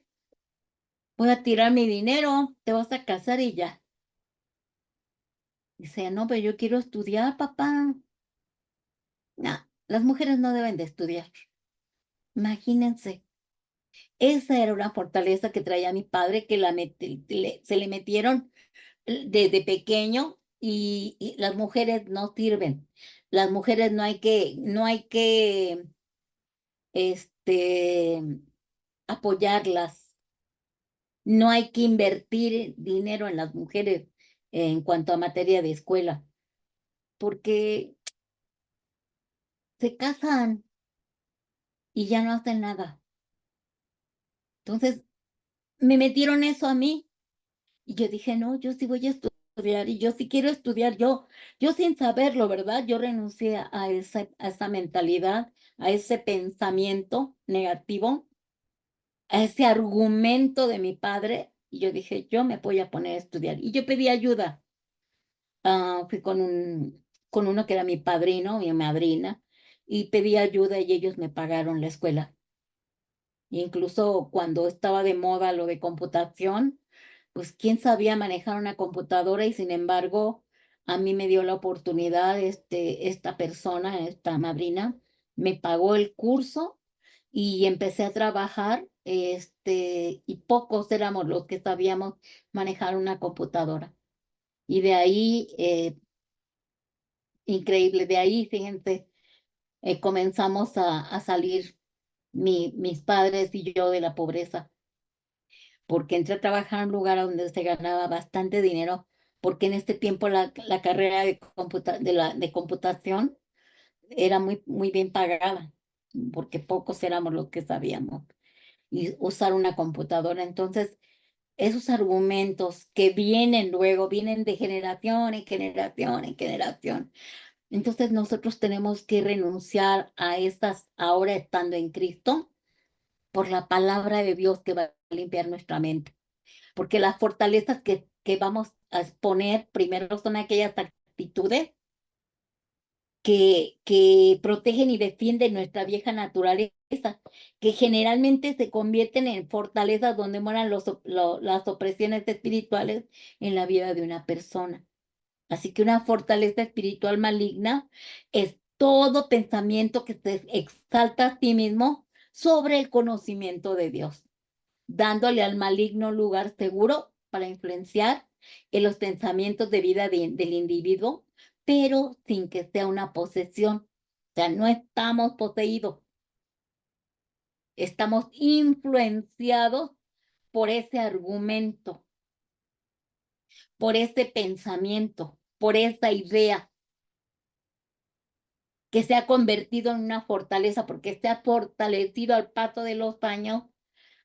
Voy a tirar mi dinero, te vas a casar y ya. Dice, no, pero yo quiero estudiar, papá. No, las mujeres no deben de estudiar. Imagínense. Esa era una fortaleza que traía mi padre, que se le metieron desde pequeño y las mujeres no sirven. Las mujeres no hay que este, apoyarlas. No hay que invertir dinero en las mujeres en cuanto a materia de escuela, porque se casan y ya no hacen nada. Entonces, me metieron eso a mí y yo dije, no, yo sí voy a estudiar y yo sí quiero estudiar. Yo sin saberlo, ¿verdad? Yo renuncié a esa mentalidad, a ese pensamiento negativo, a ese argumento de mi padre y yo dije, yo me voy a poner a estudiar. Y yo pedí ayuda. Fui con uno que era mi padrino, mi madrina, y pedí ayuda y ellos me pagaron la escuela. Incluso cuando estaba de moda lo de computación, pues quién sabía manejar una computadora y sin embargo a mí me dio la oportunidad, esta persona, esta madrina, me pagó el curso y empecé a trabajar, y pocos éramos los que sabíamos manejar una computadora. Y de ahí, increíble, de ahí, fíjense, comenzamos a salir mis padres y yo de la pobreza. porque entré a trabajar en un lugar donde se ganaba bastante dinero, porque en este tiempo la carrera de computación era muy bien pagada, porque pocos éramos los que sabíamos y usar una computadora. Entonces, esos argumentos que vienen luego, vienen de generación en generación en generación. Entonces, nosotros tenemos que renunciar a estas ahora estando en Cristo por la palabra de Dios que va a limpiar nuestra mente. Porque las fortalezas que vamos a exponer primero son aquellas actitudes que protegen y defienden nuestra vieja naturaleza, que generalmente se convierten en fortalezas donde mueran las opresiones espirituales en la vida de una persona. Así que una fortaleza espiritual maligna es todo pensamiento que se exalta a sí mismo sobre el conocimiento de Dios, dándole al maligno lugar seguro para influenciar en los pensamientos de vida del individuo, pero sin que sea una posesión. O sea, no estamos poseídos, estamos influenciados por ese argumento, por ese pensamiento, por esa idea que se ha convertido en una fortaleza, porque se ha fortalecido al paso de los años,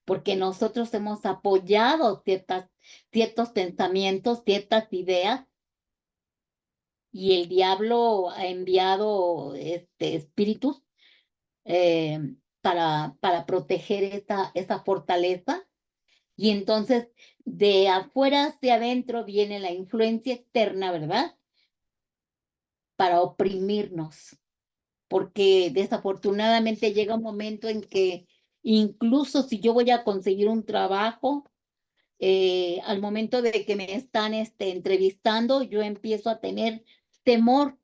porque nosotros hemos apoyado ciertos pensamientos, ciertas ideas, y el diablo ha enviado espíritus eh, para proteger esa fortaleza. Y entonces de afuera hacia adentro viene la influencia externa, ¿verdad? Para oprimirnos, porque desafortunadamente llega un momento en que incluso si yo voy a conseguir un trabajo, al momento de que me están entrevistando, yo empiezo a tener temor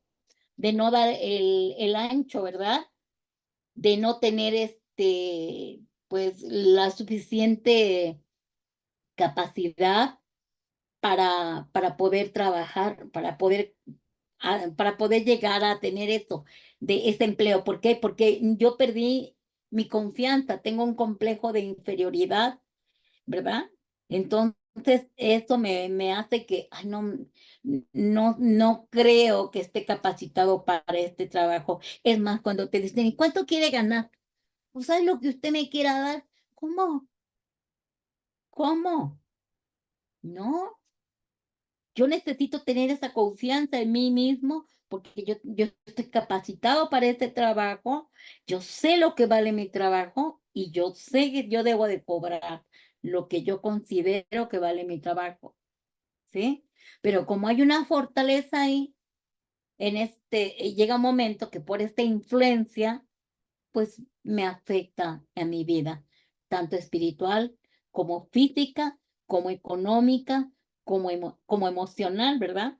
de no dar el ancho, ¿verdad? De no tener pues la suficiente capacidad para poder trabajar, para poder llegar a tener eso, de ese empleo. ¿Por qué? Porque yo perdí mi confianza, tengo un complejo de inferioridad, ¿verdad? Entonces, eso me hace que, ay, no creo que esté capacitado para este trabajo. Es más, cuando te dicen, ¿y cuánto quiere ganar? Pues, ¿sabes lo que usted me quiera dar? ¿Cómo? ¿Cómo? No, yo necesito tener esa confianza en mí mismo porque yo estoy capacitado para este trabajo, yo sé lo que vale mi trabajo y yo sé que yo debo de cobrar lo que yo considero que vale mi trabajo, ¿sí? Pero como hay una fortaleza ahí, llega un momento que por esta influencia, pues me afecta a mi vida, tanto espiritual como física, como económica, como emocional, ¿verdad?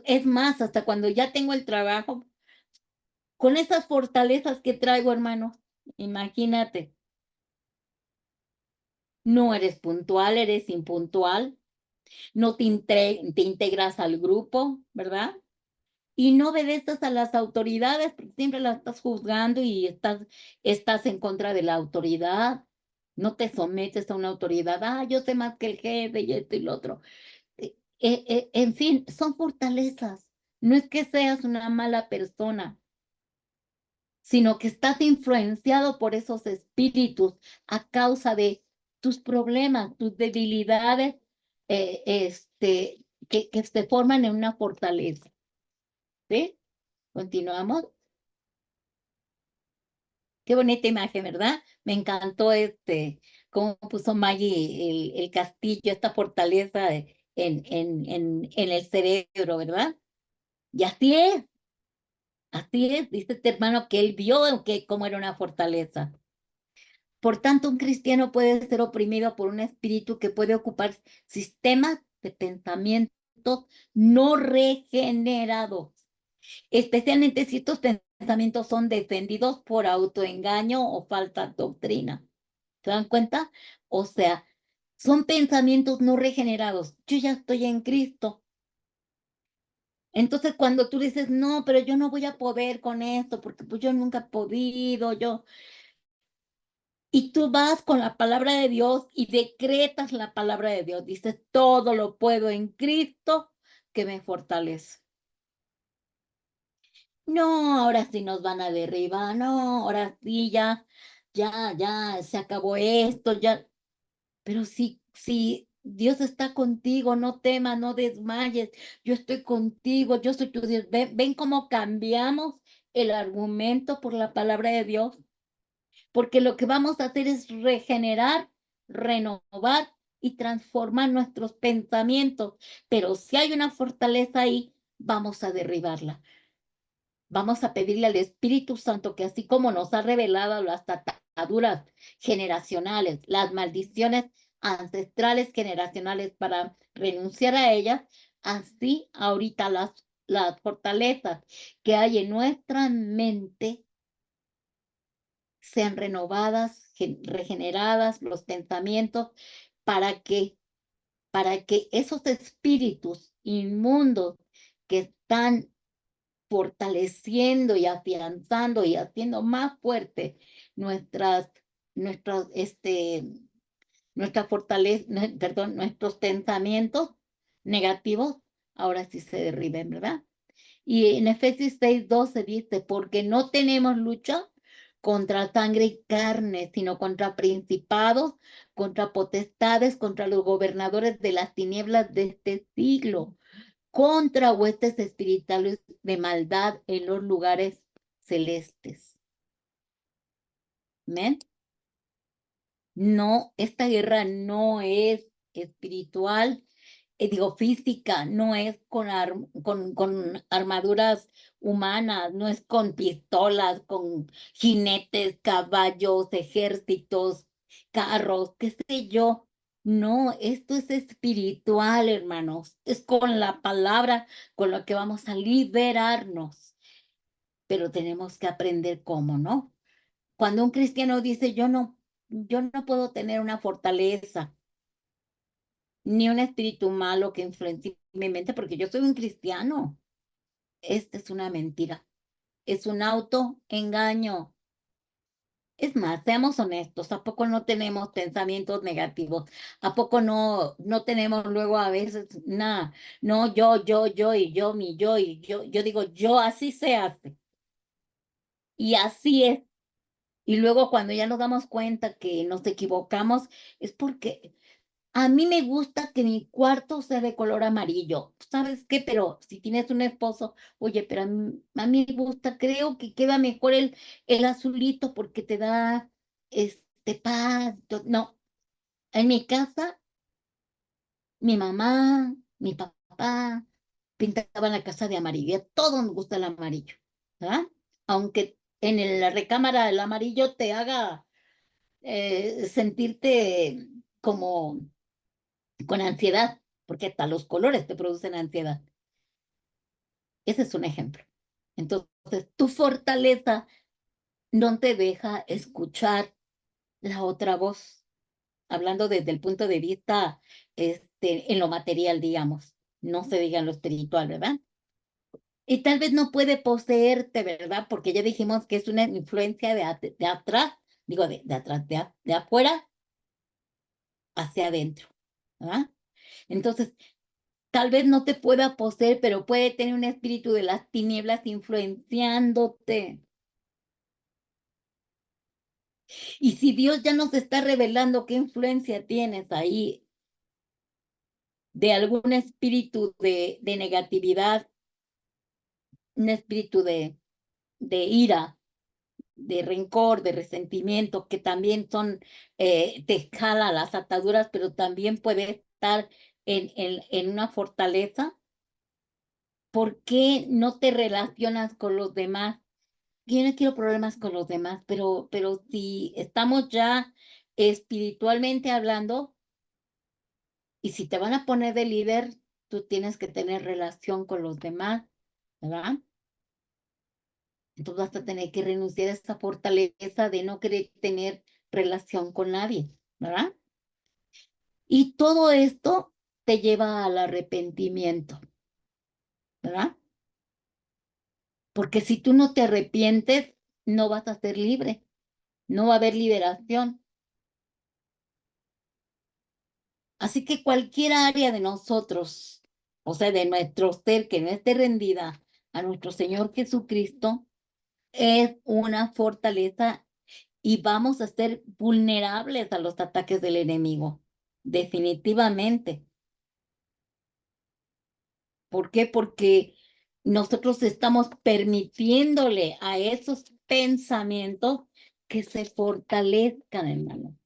Es más, hasta cuando ya tengo el trabajo, con esas fortalezas que traigo, hermano, imagínate, no eres puntual, eres impuntual, no te integras al grupo, ¿verdad? Y no obedeces a las autoridades, porque siempre las estás juzgando y estás en contra de la autoridad. No te sometes a una autoridad. Ah, yo sé más que el jefe y esto y lo otro. En fin, son fortalezas. No es que seas una mala persona, sino que estás influenciado por esos espíritus a causa de tus problemas, tus debilidades, que se forman en una fortaleza. ¿Sí? Continuamos. Qué bonita imagen, ¿verdad? Me encantó cómo puso Maggie el castillo, esta fortaleza en el cerebro, ¿verdad? Y así es, dice este hermano que él vio cómo era una fortaleza. Por tanto, un cristiano puede ser oprimido por un espíritu que puede ocupar sistemas de pensamientos no regenerados, especialmente si estos pensamientos son defendidos por autoengaño o falsa doctrina. ¿Se dan cuenta? O sea, son pensamientos no regenerados. Yo ya estoy en Cristo. Entonces, cuando tú dices, no, pero yo no voy a poder con esto, porque pues yo nunca he podido, Y tú vas con la palabra de Dios y decretas la palabra de Dios. Dices, todo lo puedo en Cristo que me fortalece. No, ahora sí nos van a derribar, no, ahora sí ya, se acabó esto, ya. Pero si Dios está contigo, no temas, no desmayes, yo estoy contigo, yo soy tu Dios. Ven cómo cambiamos el argumento por la palabra de Dios, porque lo que vamos a hacer es regenerar, renovar y transformar nuestros pensamientos. Pero si hay una fortaleza ahí, vamos a derribarla. Vamos a pedirle al Espíritu Santo que así como nos ha revelado las ataduras generacionales, las maldiciones ancestrales generacionales para renunciar a ellas, así ahorita las fortalezas que hay en nuestra mente sean renovadas, regeneradas, los pensamientos, para que, para que esos espíritus inmundos que están fortaleciendo y afianzando y haciendo más fuerte nuestras, nuestras, nuestra fortaleza, perdón, nuestros pensamientos negativos, ahora sí se derriben, ¿verdad? Y en Efesios 6:12 dice, porque no tenemos lucha contra sangre y carne, sino contra principados, contra potestades, contra los gobernadores de las tinieblas de este siglo, contra huestes espirituales de maldad en los lugares celestes. ¿Ven? No, esta guerra no es espiritual, digo física, no es con armaduras humanas, no es con pistolas, con jinetes, caballos, ejércitos, carros, qué sé yo. No, esto es espiritual, hermanos. Es con la palabra con lo que vamos a liberarnos. Pero tenemos que aprender cómo, ¿no? Cuando un cristiano dice, yo no puedo tener una fortaleza ni un espíritu malo que influencie mi mente porque yo soy un cristiano. Esta es una mentira, es un autoengaño. Es más, seamos honestos, ¿a poco no tenemos pensamientos negativos? ¿A poco no tenemos luego a veces nada? No, yo, y yo, mi yo, y yo digo, yo así se hace. Y así es. Y luego cuando ya nos damos cuenta que nos equivocamos, es porque a mí me gusta que mi cuarto sea de color amarillo. ¿Sabes qué? Pero si tienes un esposo, oye, pero a mí me gusta, creo que queda mejor el azulito porque te da paz. No, en mi casa, mi mamá, mi papá pintaban la casa de amarillo. Y a todos nos gusta el amarillo, ¿verdad? Aunque en la recámara el amarillo te haga sentirte como con ansiedad, porque hasta los colores te producen ansiedad. Ese es un ejemplo. Entonces, tu fortaleza no te deja escuchar la otra voz, hablando desde el punto de vista en lo material, digamos, no se diga en lo espiritual, ¿verdad? Y tal vez no puede poseerte, ¿verdad? Porque ya dijimos que es una influencia de atrás, digo, de atrás, de afuera hacia adentro, ¿verdad? Entonces, tal vez no te pueda poseer, pero puede tener un espíritu de las tinieblas influenciándote. Y si Dios ya nos está revelando qué influencia tienes ahí de algún espíritu de negatividad, un espíritu de ira, de rencor, de resentimiento, que también te jala las ataduras, pero también puede estar en una fortaleza. ¿Por qué no te relacionas con los demás? Yo no quiero problemas con los demás, pero si estamos ya espiritualmente hablando, y si te van a poner de líder, tú tienes que tener relación con los demás, ¿verdad? Entonces vas a tener que renunciar a esa fortaleza de no querer tener relación con nadie, ¿verdad? Y todo esto te lleva al arrepentimiento, ¿verdad? Porque si tú no te arrepientes, no vas a ser libre, no va a haber liberación. Así que cualquier área de nosotros, o sea, de nuestro ser que no esté rendida a nuestro Señor Jesucristo, es una fortaleza y vamos a ser vulnerables a los ataques del enemigo, definitivamente. ¿Por qué? Porque nosotros estamos permitiéndole a esos pensamientos que se fortalezcan, hermano.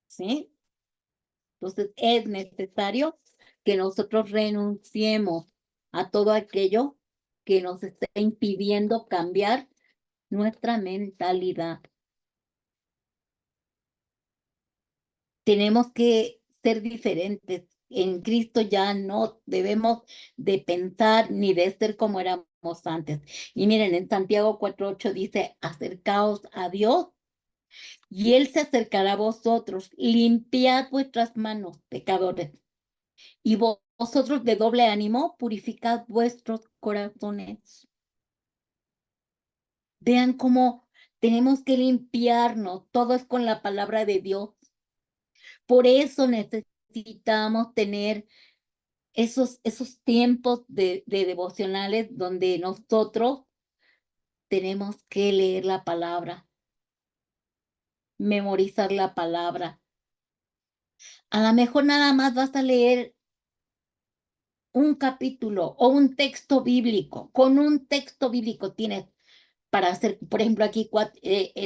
¿Sí? Entonces es necesario que nosotros renunciemos a todo aquello que nos está impidiendo cambiar nuestra mentalidad. Tenemos que ser diferentes. En Cristo ya no debemos de pensar ni de ser como éramos antes. Y miren, en Santiago 4:8 dice, acercaos a Dios y Él se acercará a vosotros. Limpiad vuestras manos, pecadores. Y vosotros de doble ánimo, purificad vuestros corazones. Vean cómo tenemos que limpiarnos. Todo es con la palabra de Dios. Por eso necesitamos tener esos tiempos de devocionales donde nosotros tenemos que leer la palabra, memorizar la palabra. A lo mejor nada más vas a leer un capítulo o un texto bíblico. Con un texto bíblico tienes para hacer, por ejemplo, aquí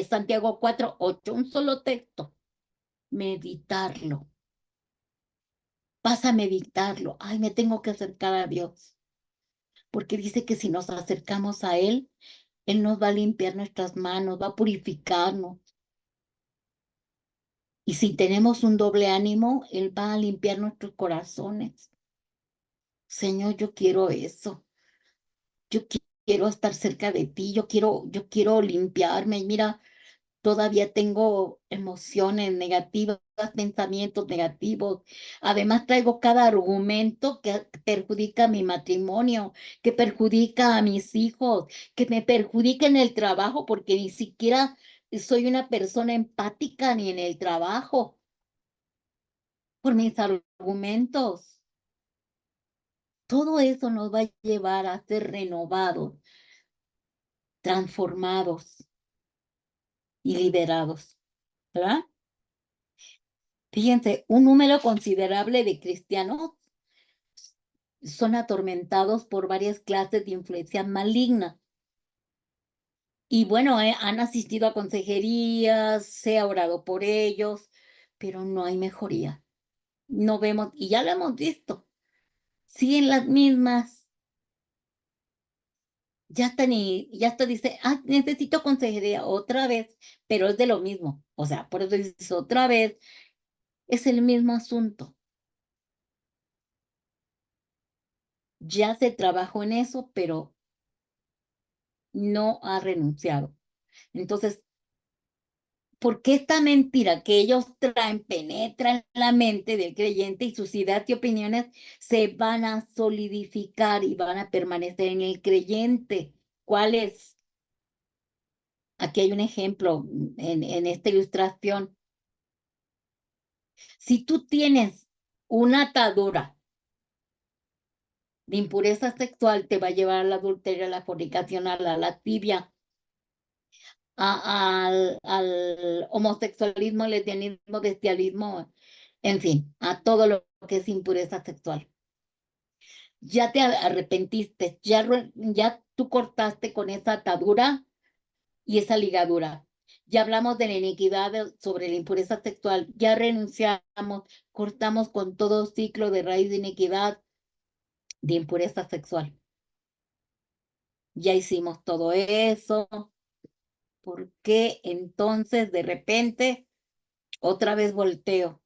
Santiago 4:8, un solo texto. Meditarlo. Vas a meditarlo. Ay, me tengo que acercar a Dios. Porque dice que si nos acercamos a Él nos va a limpiar nuestras manos, va a purificarnos. Y si tenemos un doble ánimo, Él va a limpiar nuestros corazones. Señor, yo quiero eso. Yo quiero estar cerca de ti. Yo quiero limpiarme. Y mira, todavía tengo emociones negativas, pensamientos negativos. Además, traigo cada argumento que perjudica mi matrimonio, que perjudica a mis hijos, que me perjudica en el trabajo, porque ni siquiera soy una persona empática ni en el trabajo por mis argumentos. Todo eso nos va a llevar a ser renovados, transformados y liberados, ¿verdad? Fíjense, un número considerable de cristianos son atormentados por varias clases de influencia maligna. Y bueno, han asistido a consejerías, se ha orado por ellos, pero no hay mejoría. No vemos, y ya lo hemos visto, siguen las mismas. Ya hasta dice, necesito consejería otra vez, pero es de lo mismo. O sea, por eso dices otra vez, es el mismo asunto. Ya se trabajó en eso, pero no ha renunciado. Entonces, ¿por qué esta mentira que ellos traen penetra en la mente del creyente y sus ideas y opiniones se van a solidificar y van a permanecer en el creyente? ¿Cuál es? Aquí hay un ejemplo en esta ilustración. Si tú tienes una atadura de impureza sexual, te va a llevar a la adulterio, a la fornicación, a la lascivia, al homosexualismo, lesbianismo, bestialismo, en fin, a todo lo que es impureza sexual. Ya te arrepentiste, ya tú cortaste con esa atadura y esa ligadura. Ya hablamos de la iniquidad sobre la impureza sexual, ya renunciamos, cortamos con todo ciclo de raíz de iniquidad, de impureza sexual. Ya hicimos todo eso. ¿Por qué entonces de repente otra vez volteo?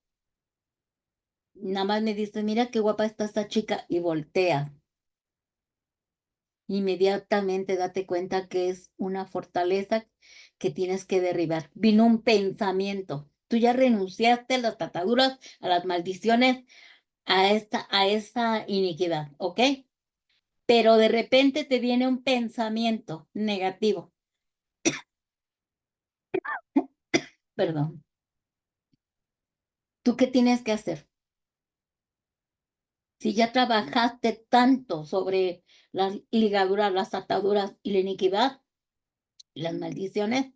Nada más me dice, mira qué guapa está esta chica y voltea. Inmediatamente date cuenta que es una fortaleza que tienes que derribar. Vino un pensamiento. Tú ya renunciaste a las ataduras, a las maldiciones, a esa iniquidad, ¿ok? Pero de repente te viene un pensamiento negativo. Perdón. ¿Tú qué tienes que hacer? Si ya trabajaste tanto sobre las ligaduras, las ataduras y la iniquidad, las maldiciones,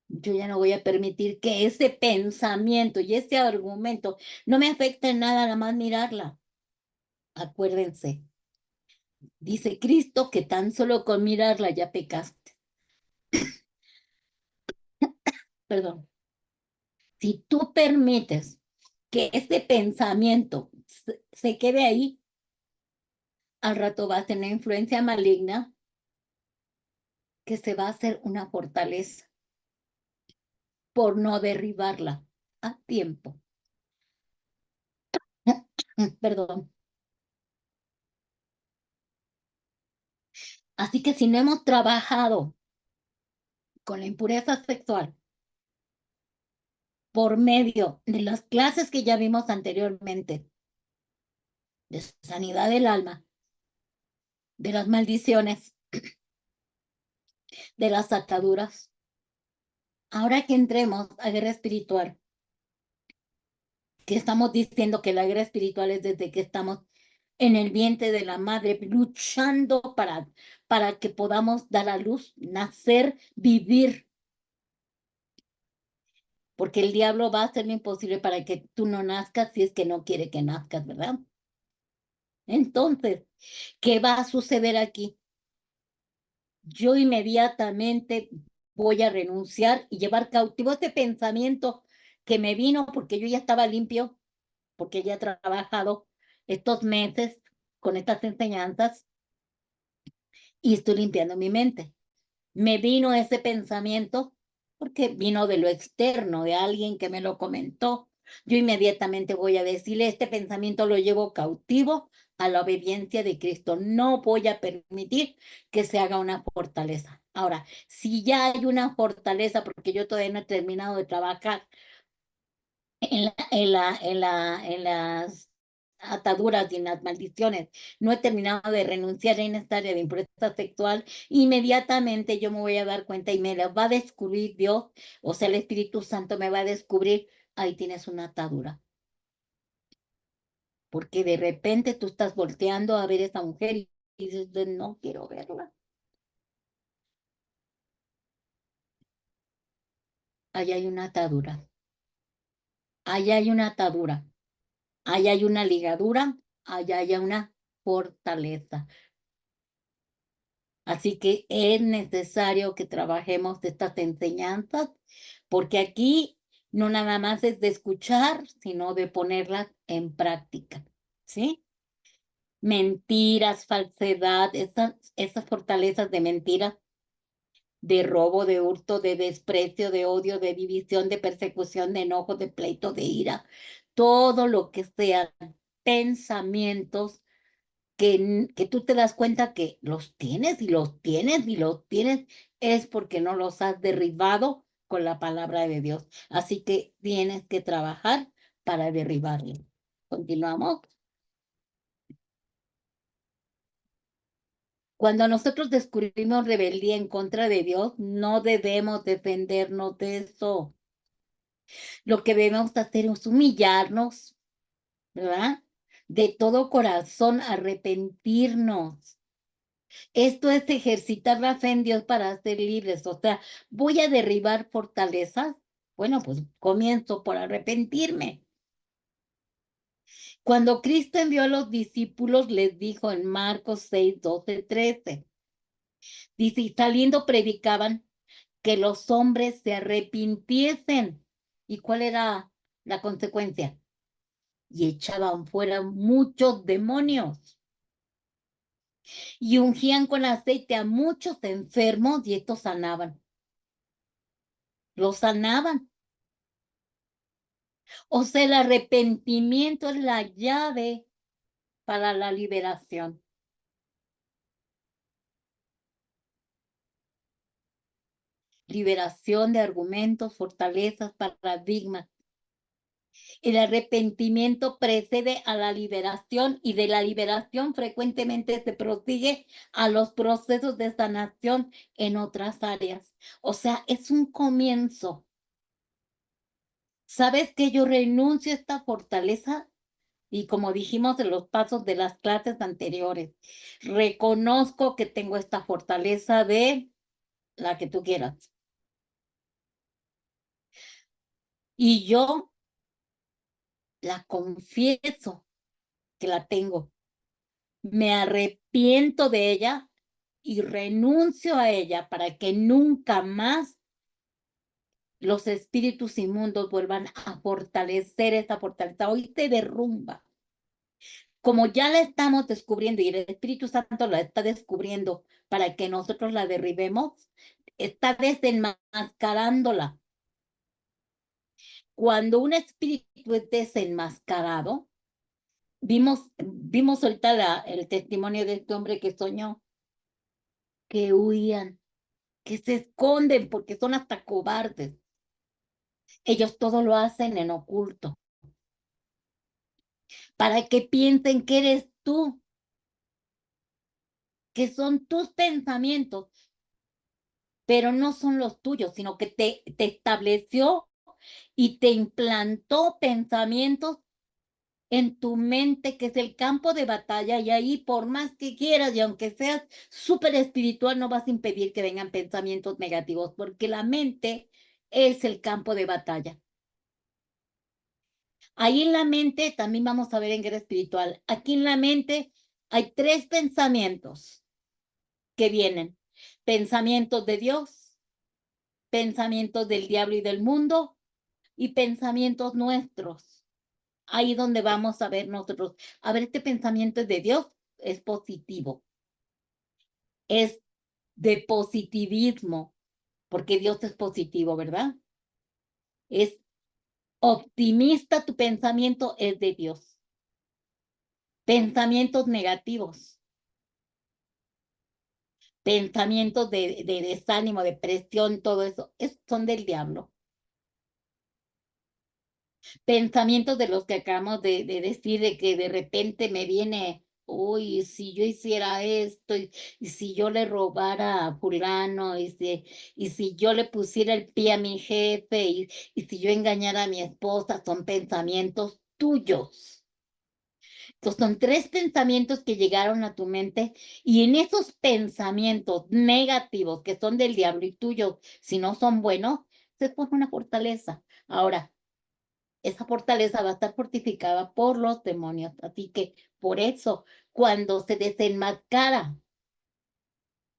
yo ya no voy a permitir que ese pensamiento y ese argumento no me afecte en nada, nada más mirarla. Acuérdense, dice Cristo que tan solo con mirarla ya pecaste. Perdón. Si tú permites que ese pensamiento se quede ahí, al rato va a tener influencia maligna que se va a hacer una fortaleza por no derribarla a tiempo. Perdón. Así que si no hemos trabajado con la impureza sexual por medio de las clases que ya vimos anteriormente, de sanidad del alma, de las maldiciones, de las ataduras, ahora que entremos a guerra espiritual, que estamos diciendo que la guerra espiritual es desde que estamos en el vientre de la madre, luchando para que podamos dar a luz, nacer, vivir. Porque el diablo va a hacer lo imposible para que tú no nazcas si es que no quiere que nazcas, ¿verdad? Entonces, ¿qué va a suceder aquí? Yo inmediatamente voy a renunciar y llevar cautivo este pensamiento que me vino porque yo ya estaba limpio, porque ya he trabajado estos meses con estas enseñanzas y estoy limpiando mi mente. Me vino ese pensamiento porque vino de lo externo, de alguien que me lo comentó. Yo inmediatamente voy a decirle, este pensamiento lo llevo cautivo a la obediencia de Cristo. No voy a permitir que se haga una fortaleza. Ahora, si ya hay una fortaleza, porque yo todavía no he terminado de trabajar en las ataduras y en las maldiciones. No he terminado de renunciar en esta área de impureza sexual. Inmediatamente yo me voy a dar cuenta y me la va a descubrir Dios, o sea, el Espíritu Santo me va a descubrir, ahí tienes una atadura. Porque de repente tú estás volteando a ver a esa mujer y dices, no quiero verla. Ahí hay una atadura. Ahí hay una atadura. Ahí hay una ligadura. Ahí hay una fortaleza. Así que es necesario que trabajemos estas enseñanzas, porque aquí no nada más es de escuchar, sino de ponerlas en práctica, ¿sí? Mentiras, falsedad, esas fortalezas de mentira, de robo, de hurto, de desprecio, de odio, de división, de persecución, de enojo, de pleito, de ira, todo lo que sean pensamientos que tú te das cuenta que los tienes y los tienes y los tienes, es porque no los has derribado con la palabra de Dios. Así que tienes que trabajar para derribarlo. Continuamos. Cuando nosotros descubrimos rebeldía en contra de Dios, no debemos defendernos de eso. Lo que debemos hacer es humillarnos, ¿verdad? De todo corazón, arrepentirnos. Esto es ejercitar la fe en Dios para ser libres. O sea, voy a derribar fortalezas. Bueno, pues comienzo por arrepentirme. Cuando Cristo envió a los discípulos, les dijo en Marcos 6, 12, 13. Dice, y saliendo predicaban que los hombres se arrepintiesen. ¿Y cuál era la consecuencia? Y echaban fuera muchos demonios. Y ungían con aceite a muchos enfermos y estos sanaban. Los sanaban. O sea, el arrepentimiento es la llave para la liberación. Liberación de argumentos, fortalezas, paradigmas. El arrepentimiento precede a la liberación y de la liberación frecuentemente se prosigue a los procesos de sanación en otras áreas. O sea, es un comienzo. ¿Sabes que yo renuncio a esta fortaleza? Y como dijimos en los pasos de las clases anteriores, reconozco que tengo esta fortaleza de la que tú quieras. Y yo la confieso que la tengo. Me arrepiento de ella y renuncio a ella para que nunca más los espíritus inmundos vuelvan a fortalecer esta fortaleza. Hoy se derrumba. Como ya la estamos descubriendo y el Espíritu Santo la está descubriendo para que nosotros la derribemos, está desenmascarándola. Cuando un espíritu es desenmascarado, vimos ahorita el testimonio de este hombre que soñó, que huían, que se esconden porque son hasta cobardes. Ellos todo lo hacen en oculto, para que piensen que eres tú, que son tus pensamientos, pero no son los tuyos, sino que te estableció y te implantó pensamientos en tu mente, que es el campo de batalla, y ahí por más que quieras y aunque seas súper espiritual, no vas a impedir que vengan pensamientos negativos, porque la mente es el campo de batalla. Ahí en la mente, también vamos a ver en guerra espiritual, aquí en la mente hay 3 pensamientos que vienen: pensamientos de Dios, pensamientos del diablo y del mundo, y pensamientos nuestros. Ahí donde vamos a ver nosotros, a ver, este pensamiento es de Dios, es positivo, es de positivismo, porque Dios es positivo, ¿verdad? Es optimista, tu pensamiento es de Dios. Pensamientos negativos, pensamientos de desánimo, depresión, todo eso, son del diablo. Pensamientos de los que acabamos de decir, de que de repente me viene, uy, si yo hiciera esto, y si yo le robara a fulano, y si yo le pusiera el pie a mi jefe, y si yo engañara a mi esposa, son pensamientos tuyos. Entonces, son 3 pensamientos que llegaron a tu mente, y en esos pensamientos negativos que son del diablo y tuyos, si no son buenos, se forma una fortaleza. Ahora, esa fortaleza va a estar fortificada por los demonios. Así que por eso, cuando se desenmascara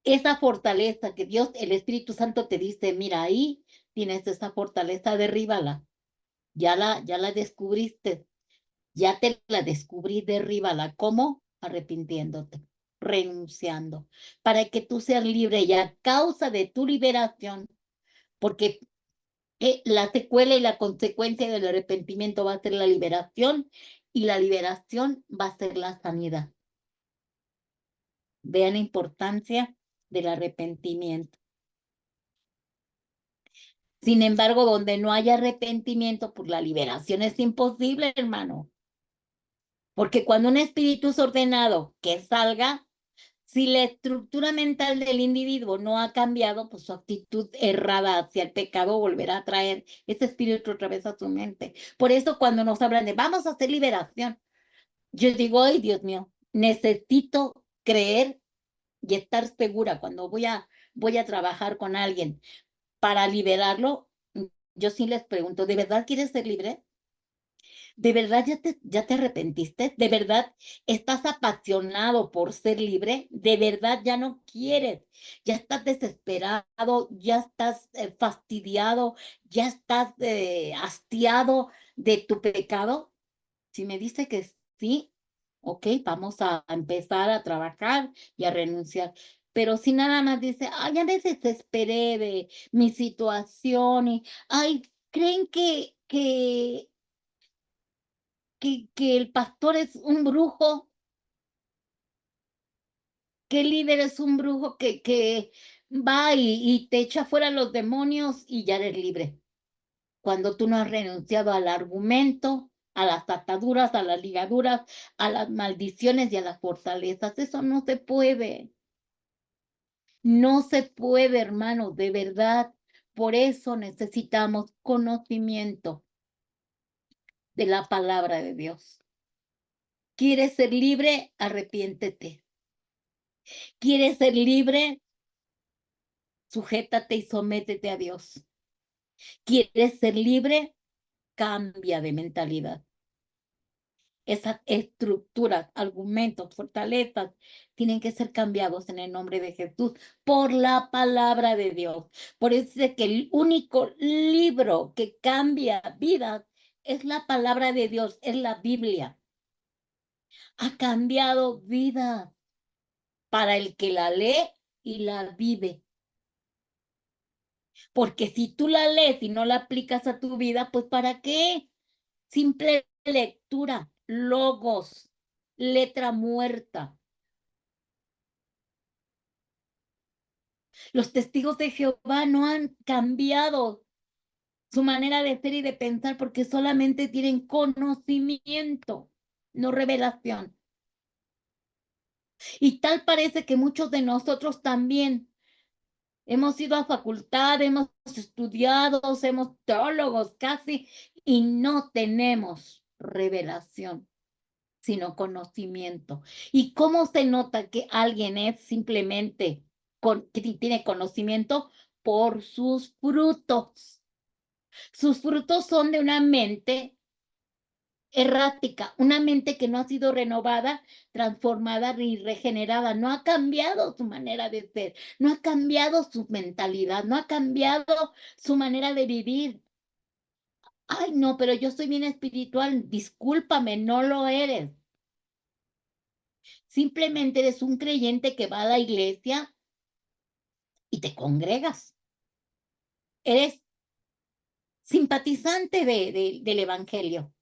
esa fortaleza que Dios, el Espíritu Santo te dice, mira, ahí tienes esa fortaleza, derríbala. Ya la descubriste, ya te la descubrí, derríbala. ¿Cómo? Arrepintiéndote, renunciando, para que tú seas libre, y a causa de tu liberación, porque la secuela y la consecuencia del arrepentimiento va a ser la liberación, y la liberación va a ser la sanidad. Vean la importancia del arrepentimiento. Sin embargo, donde no haya arrepentimiento, pues la liberación es imposible, hermano. Porque cuando un espíritu es ordenado que salga, si la estructura mental del individuo no ha cambiado, pues su actitud errada hacia el pecado volverá a traer ese espíritu otra vez a su mente. Por eso cuando nos hablan de vamos a hacer liberación, yo digo, ay, Dios mío, necesito creer y estar segura cuando voy a trabajar con alguien para liberarlo. Yo sí les pregunto, ¿de verdad quieres ser libre? ¿De verdad ya te arrepentiste? ¿De verdad estás apasionado por ser libre? ¿De verdad ya no quieres? ¿Ya estás desesperado? ¿Ya estás fastidiado? ¿Ya estás hastiado de tu pecado? Si me dice que sí, ok, vamos a empezar a trabajar y a renunciar. Pero si nada más dice, ay, ya me desesperé de mi situación, y, ay, creen que el pastor es un brujo, que el líder es un brujo que va y te echa fuera los demonios y ya eres libre. Cuando tú no has renunciado al argumento, a las ataduras, a las ligaduras, a las maldiciones y a las fortalezas. Eso no se puede. No se puede, hermano, de verdad. Por eso necesitamos conocimiento de la palabra de Dios. ¿Quieres ser libre? Arrepiéntete. ¿Quieres ser libre? Sujétate y sométete a Dios. ¿Quieres ser libre? Cambia de mentalidad. Esas estructuras, argumentos, fortalezas, tienen que ser cambiados en el nombre de Jesús por la palabra de Dios. Por eso es que el único libro que cambia vidas es la palabra de Dios, es la Biblia. Ha cambiado vidas para el que la lee y la vive. Porque si tú la lees y no la aplicas a tu vida, pues ¿para qué? Simple lectura, logos, letra muerta. Los testigos de Jehová no han cambiado su manera de ser y de pensar porque solamente tienen conocimiento, no revelación. Y tal parece que muchos de nosotros también hemos ido a facultad, hemos estudiado, somos teólogos casi, y no tenemos revelación, sino conocimiento. ¿Y cómo se nota que alguien es simplemente que tiene conocimiento? Por sus frutos. Sus frutos son de una mente errática, una mente que no ha sido renovada, transformada y regenerada, no ha cambiado su manera de ser, no ha cambiado su mentalidad, no ha cambiado su manera de vivir. Ay, no, pero yo soy bien espiritual, discúlpame, no lo eres. Simplemente eres un creyente que va a la iglesia y te congregas. Eres simpatizante del evangelio,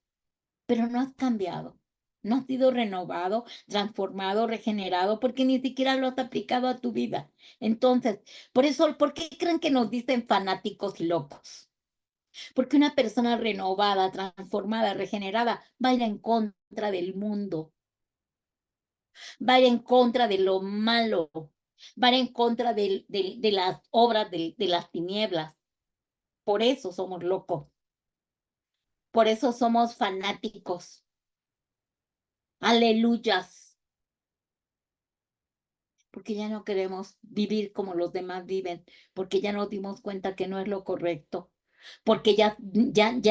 pero no has cambiado. No has sido renovado, transformado, regenerado, porque ni siquiera lo has aplicado a tu vida. Entonces, por eso, ¿por qué creen que nos dicen fanáticos y locos? Porque una persona renovada, transformada, regenerada, va a ir en contra del mundo, va a ir en contra de lo malo, va a ir en contra de las obras de las tinieblas. Por eso somos locos, por eso somos fanáticos. Aleluyas. Porque ya no queremos vivir como los demás viven, porque ya nos dimos cuenta que no es lo correcto, porque ya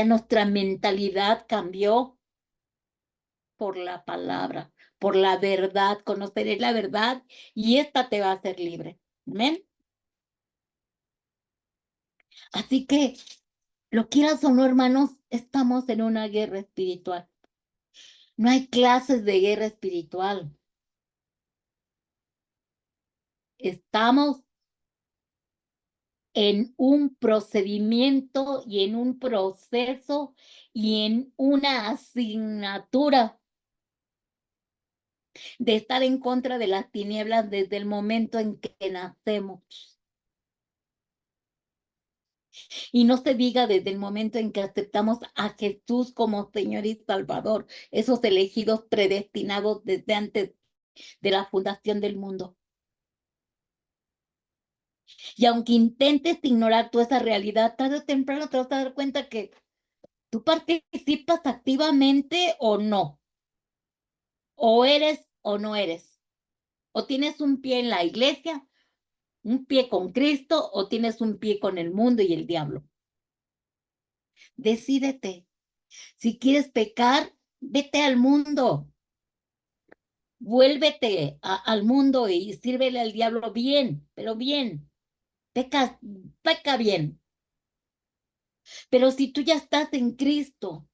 nuestra mentalidad cambió por la palabra, por la verdad. Conoceré la verdad y esta te va a hacer libre. Amén. Así que, lo quieras o no, hermanos, estamos en una guerra espiritual. No hay clases de guerra espiritual. Estamos en un procedimiento y en un proceso y en una asignatura de estar en contra de las tinieblas desde el momento en que nacemos. Y no se diga desde el momento en que aceptamos a Jesús como Señor y Salvador, esos elegidos predestinados desde antes de la fundación del mundo. Y aunque intentes ignorar toda esa realidad, tarde o temprano te vas a dar cuenta que tú participas activamente o no. O eres o no eres. O tienes un pie en la iglesia, un pie con Cristo, o tienes un pie con el mundo y el diablo. Decídete. Si quieres pecar, vete al mundo. Vuélvete al mundo y sírvele al diablo bien, pero bien. Peca bien. Pero si tú ya estás en Cristo,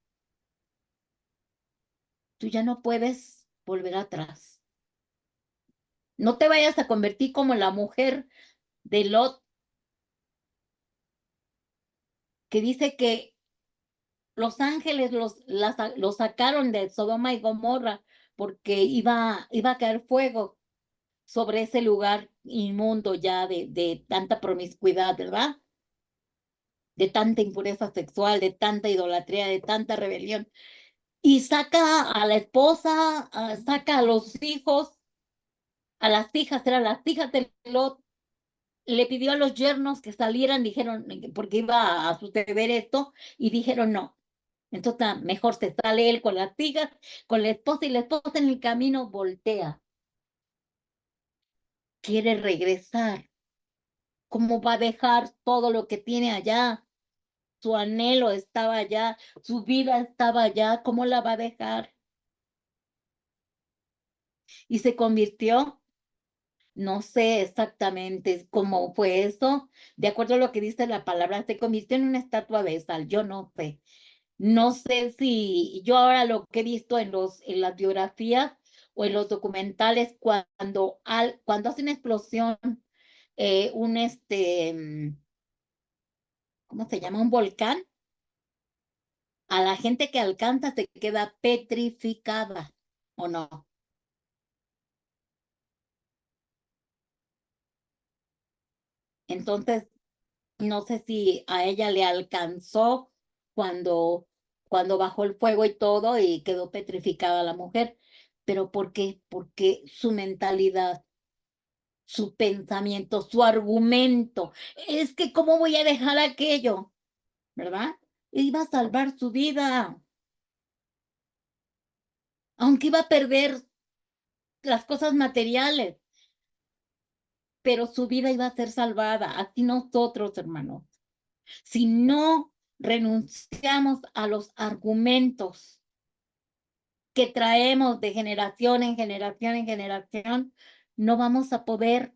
tú ya no puedes volver atrás. No te vayas a convertir como la mujer de Lot, que dice que los ángeles los sacaron de Sodoma y Gomorra porque iba a caer fuego sobre ese lugar inmundo ya de tanta promiscuidad, ¿verdad? De tanta impureza sexual, de tanta idolatría, de tanta rebelión. Y saca a la esposa, saca a los hijos, a las hijas, eran las hijas de Lot, le pidió a los yernos que salieran, dijeron, porque iba a suceder esto, y dijeron no. Entonces, mejor se sale él con las hijas, con la esposa, y la esposa en el camino voltea. Quiere regresar. ¿Cómo va a dejar todo lo que tiene allá? Su anhelo estaba allá, su vida estaba allá, ¿cómo la va a dejar? Y se convirtió, no sé exactamente cómo fue eso, de acuerdo a lo que dice la palabra, se convirtió en una estatua de sal, yo no sé. No sé si yo ahora lo que he visto en las biografías o en los documentales, cuando hace una explosión, un ¿cómo se llama? Un volcán, a la gente que alcanza se queda petrificada, ¿o no? Entonces, no sé si a ella le alcanzó cuando, cuando bajó el fuego y todo y quedó petrificada la mujer. ¿Pero por qué? Porque su mentalidad, su pensamiento, su argumento, es que ¿cómo voy a dejar aquello? ¿Verdad? Iba a salvar su vida, aunque iba a perder las cosas materiales, pero su vida iba a ser salvada. Así nosotros, hermanos, si no renunciamos a los argumentos que traemos de generación en generación en generación, no vamos a poder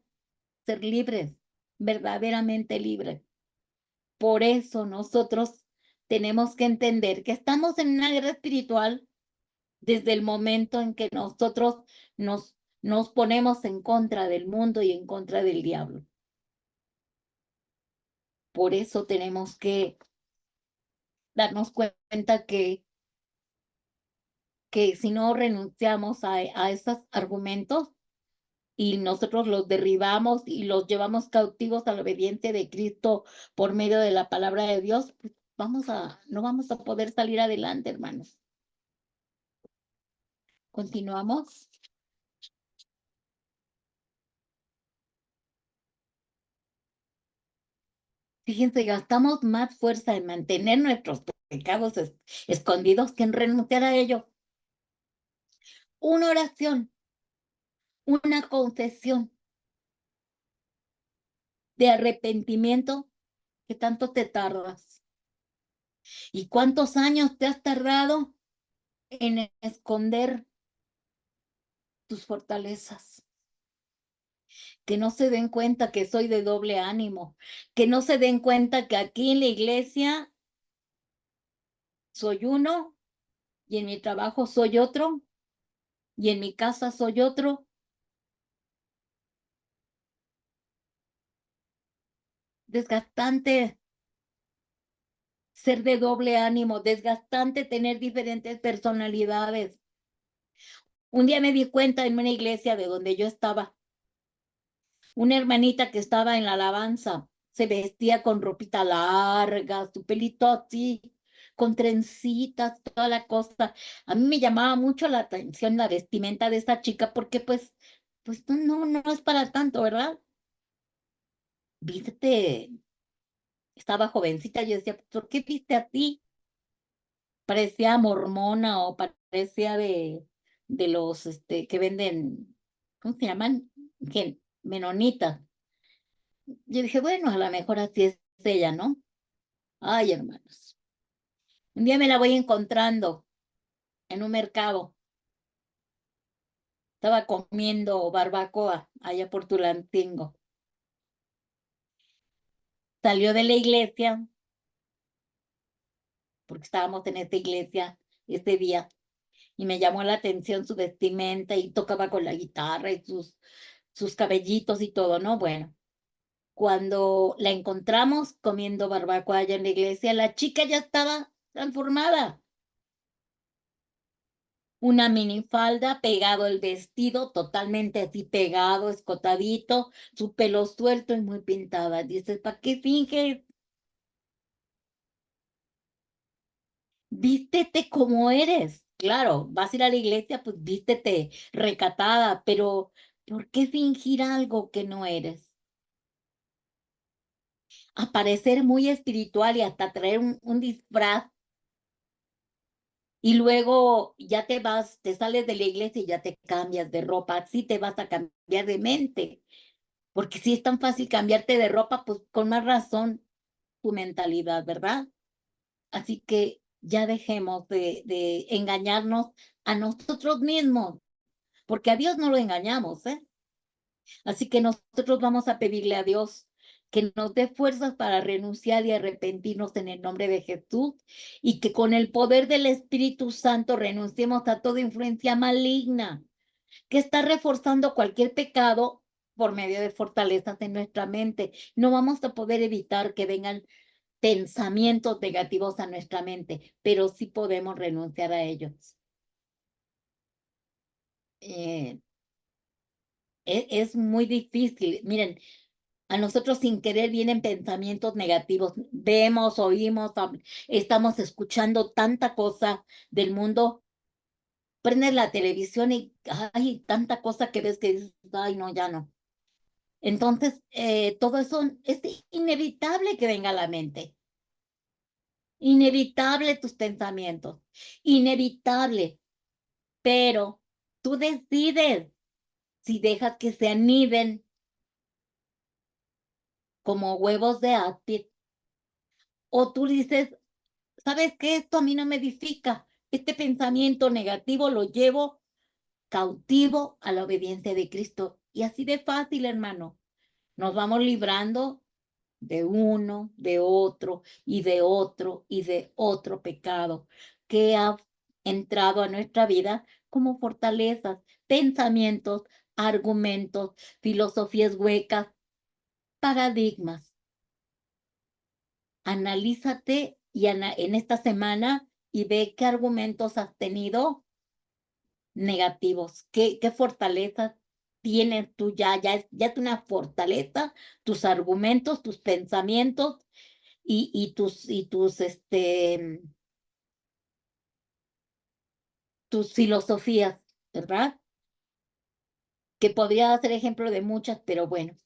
ser libres, verdaderamente libres. Por eso nosotros tenemos que entender que estamos en una guerra espiritual desde el momento en que nosotros nos ponemos en contra del mundo y en contra del diablo. Por eso tenemos que darnos cuenta que si no renunciamos a esos argumentos y nosotros los derribamos y los llevamos cautivos a la obediencia de Cristo por medio de la palabra de Dios, pues no vamos a poder salir adelante, hermanos. Continuamos. Fíjense, gastamos más fuerza en mantener nuestros pecados escondidos que en renunciar a ellos. Una oración, una confesión de arrepentimiento, ¿qué tanto te tardas? ¿Y cuántos años te has tardado en esconder tus fortalezas? Que no se den cuenta que soy de doble ánimo, que no se den cuenta que aquí en la iglesia soy uno y en mi trabajo soy otro y en mi casa soy otro. Desgastante ser de doble ánimo, desgastante tener diferentes personalidades. Un día me di cuenta en una iglesia de donde yo estaba, una hermanita que estaba en la alabanza, se vestía con ropita larga, su pelito así, con trencitas, toda la cosa. A mí me llamaba mucho la atención la vestimenta de esa chica porque pues no es para tanto, ¿verdad? Vístete, estaba jovencita, yo decía, ¿por qué viste a ti? Parecía mormona o parecía de los que venden, ¿cómo se llaman? Menonitas. Yo dije, bueno, a lo mejor así es ella, ¿no? Ay, hermanos. Un día me la voy encontrando en un mercado. Estaba comiendo barbacoa allá por Tulancingo. Salió de la iglesia, porque estábamos en esta iglesia ese día, y me llamó la atención su vestimenta y tocaba con la guitarra y sus cabellitos y todo, ¿no? Bueno, cuando la encontramos comiendo barbacoa allá en la iglesia, la chica ya estaba transformada. Una minifalda, pegado el vestido, totalmente así pegado, escotadito, su pelo suelto y muy pintada. Dices, ¿para qué finges? Vístete como eres. Claro, vas a ir a la iglesia, pues vístete recatada, pero ¿por qué fingir algo que no eres? Aparecer muy espiritual y hasta traer un disfraz y luego ya te vas, te sales de la iglesia y ya te cambias de ropa, así te vas a cambiar de mente, porque si es tan fácil cambiarte de ropa, pues con más razón tu mentalidad, ¿verdad? Así que ya dejemos de engañarnos a nosotros mismos, porque a Dios no lo engañamos, ¿eh? Así que nosotros vamos a pedirle a Dios que nos dé fuerzas para renunciar y arrepentirnos en el nombre de Jesús, y que con el poder del Espíritu Santo renunciemos a toda influencia maligna que está reforzando cualquier pecado por medio de fortalezas en nuestra mente. No vamos a poder evitar que vengan pensamientos negativos a nuestra mente, pero sí podemos renunciar a ellos. Eh, es muy difícil. Miren, a nosotros sin querer vienen pensamientos negativos. Vemos, oímos, estamos escuchando tanta cosa del mundo. Prendes la televisión y hay tanta cosa que ves que dices, ay, no, ya no. Entonces, todo eso es inevitable que venga a la mente. Inevitable tus pensamientos. Inevitable. Pero tú decides si dejas que se aniden como huevos de áspid, o tú dices, ¿sabes qué? Esto a mí no me edifica. Este pensamiento negativo lo llevo cautivo a la obediencia de Cristo. Y así de fácil, hermano. Nos vamos librando de uno, de otro y de otro y de otro pecado que ha entrado a nuestra vida como fortalezas, pensamientos, argumentos, filosofías huecas, paradigmas. Analízate y en esta semana y ve qué argumentos has tenido negativos, qué fortalezas tienes tú ya es una fortaleza, tus argumentos, tus pensamientos tus filosofías, ¿verdad? Que podría ser ejemplo de muchas, pero bueno,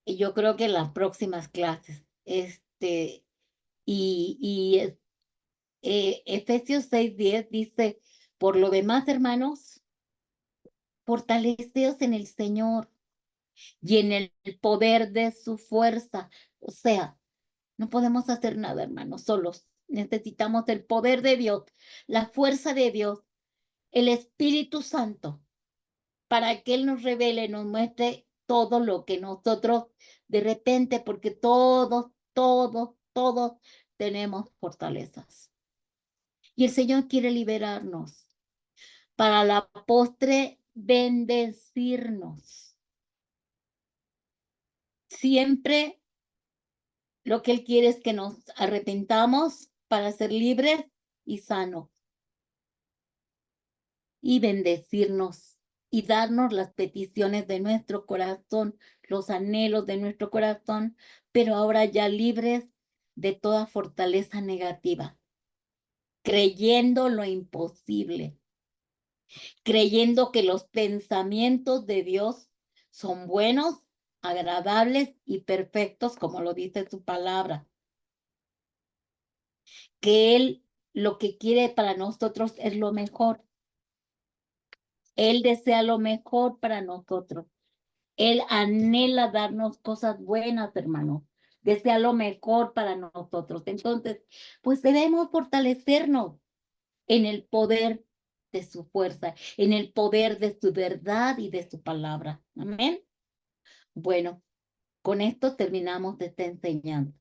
y yo creo que en las próximas clases, Efesios 6:10 dice, por lo demás, hermanos, fortaleceos en el Señor y en el poder de su fuerza. O sea, no podemos hacer nada, hermanos, solos. Necesitamos el poder de Dios, la fuerza de Dios, el Espíritu Santo, para que Él nos revele, nos muestre todo lo que nosotros de repente, porque todos tenemos fortalezas. Y el Señor quiere liberarnos para la postre bendecirnos. Siempre lo que Él quiere es que nos arrepentamos para ser libres y sanos y bendecirnos y darnos las peticiones de nuestro corazón, los anhelos de nuestro corazón, pero ahora ya libres de toda fortaleza negativa, creyendo lo imposible, creyendo que los pensamientos de Dios son buenos, agradables y perfectos, como lo dice su palabra, que Él lo que quiere para nosotros es lo mejor. Él desea lo mejor para nosotros. Él anhela darnos cosas buenas, hermano. Desea lo mejor para nosotros. Entonces, pues debemos fortalecernos en el poder de su fuerza, en el poder de su verdad y de su palabra. Amén. Bueno, con esto terminamos de esta enseñanza.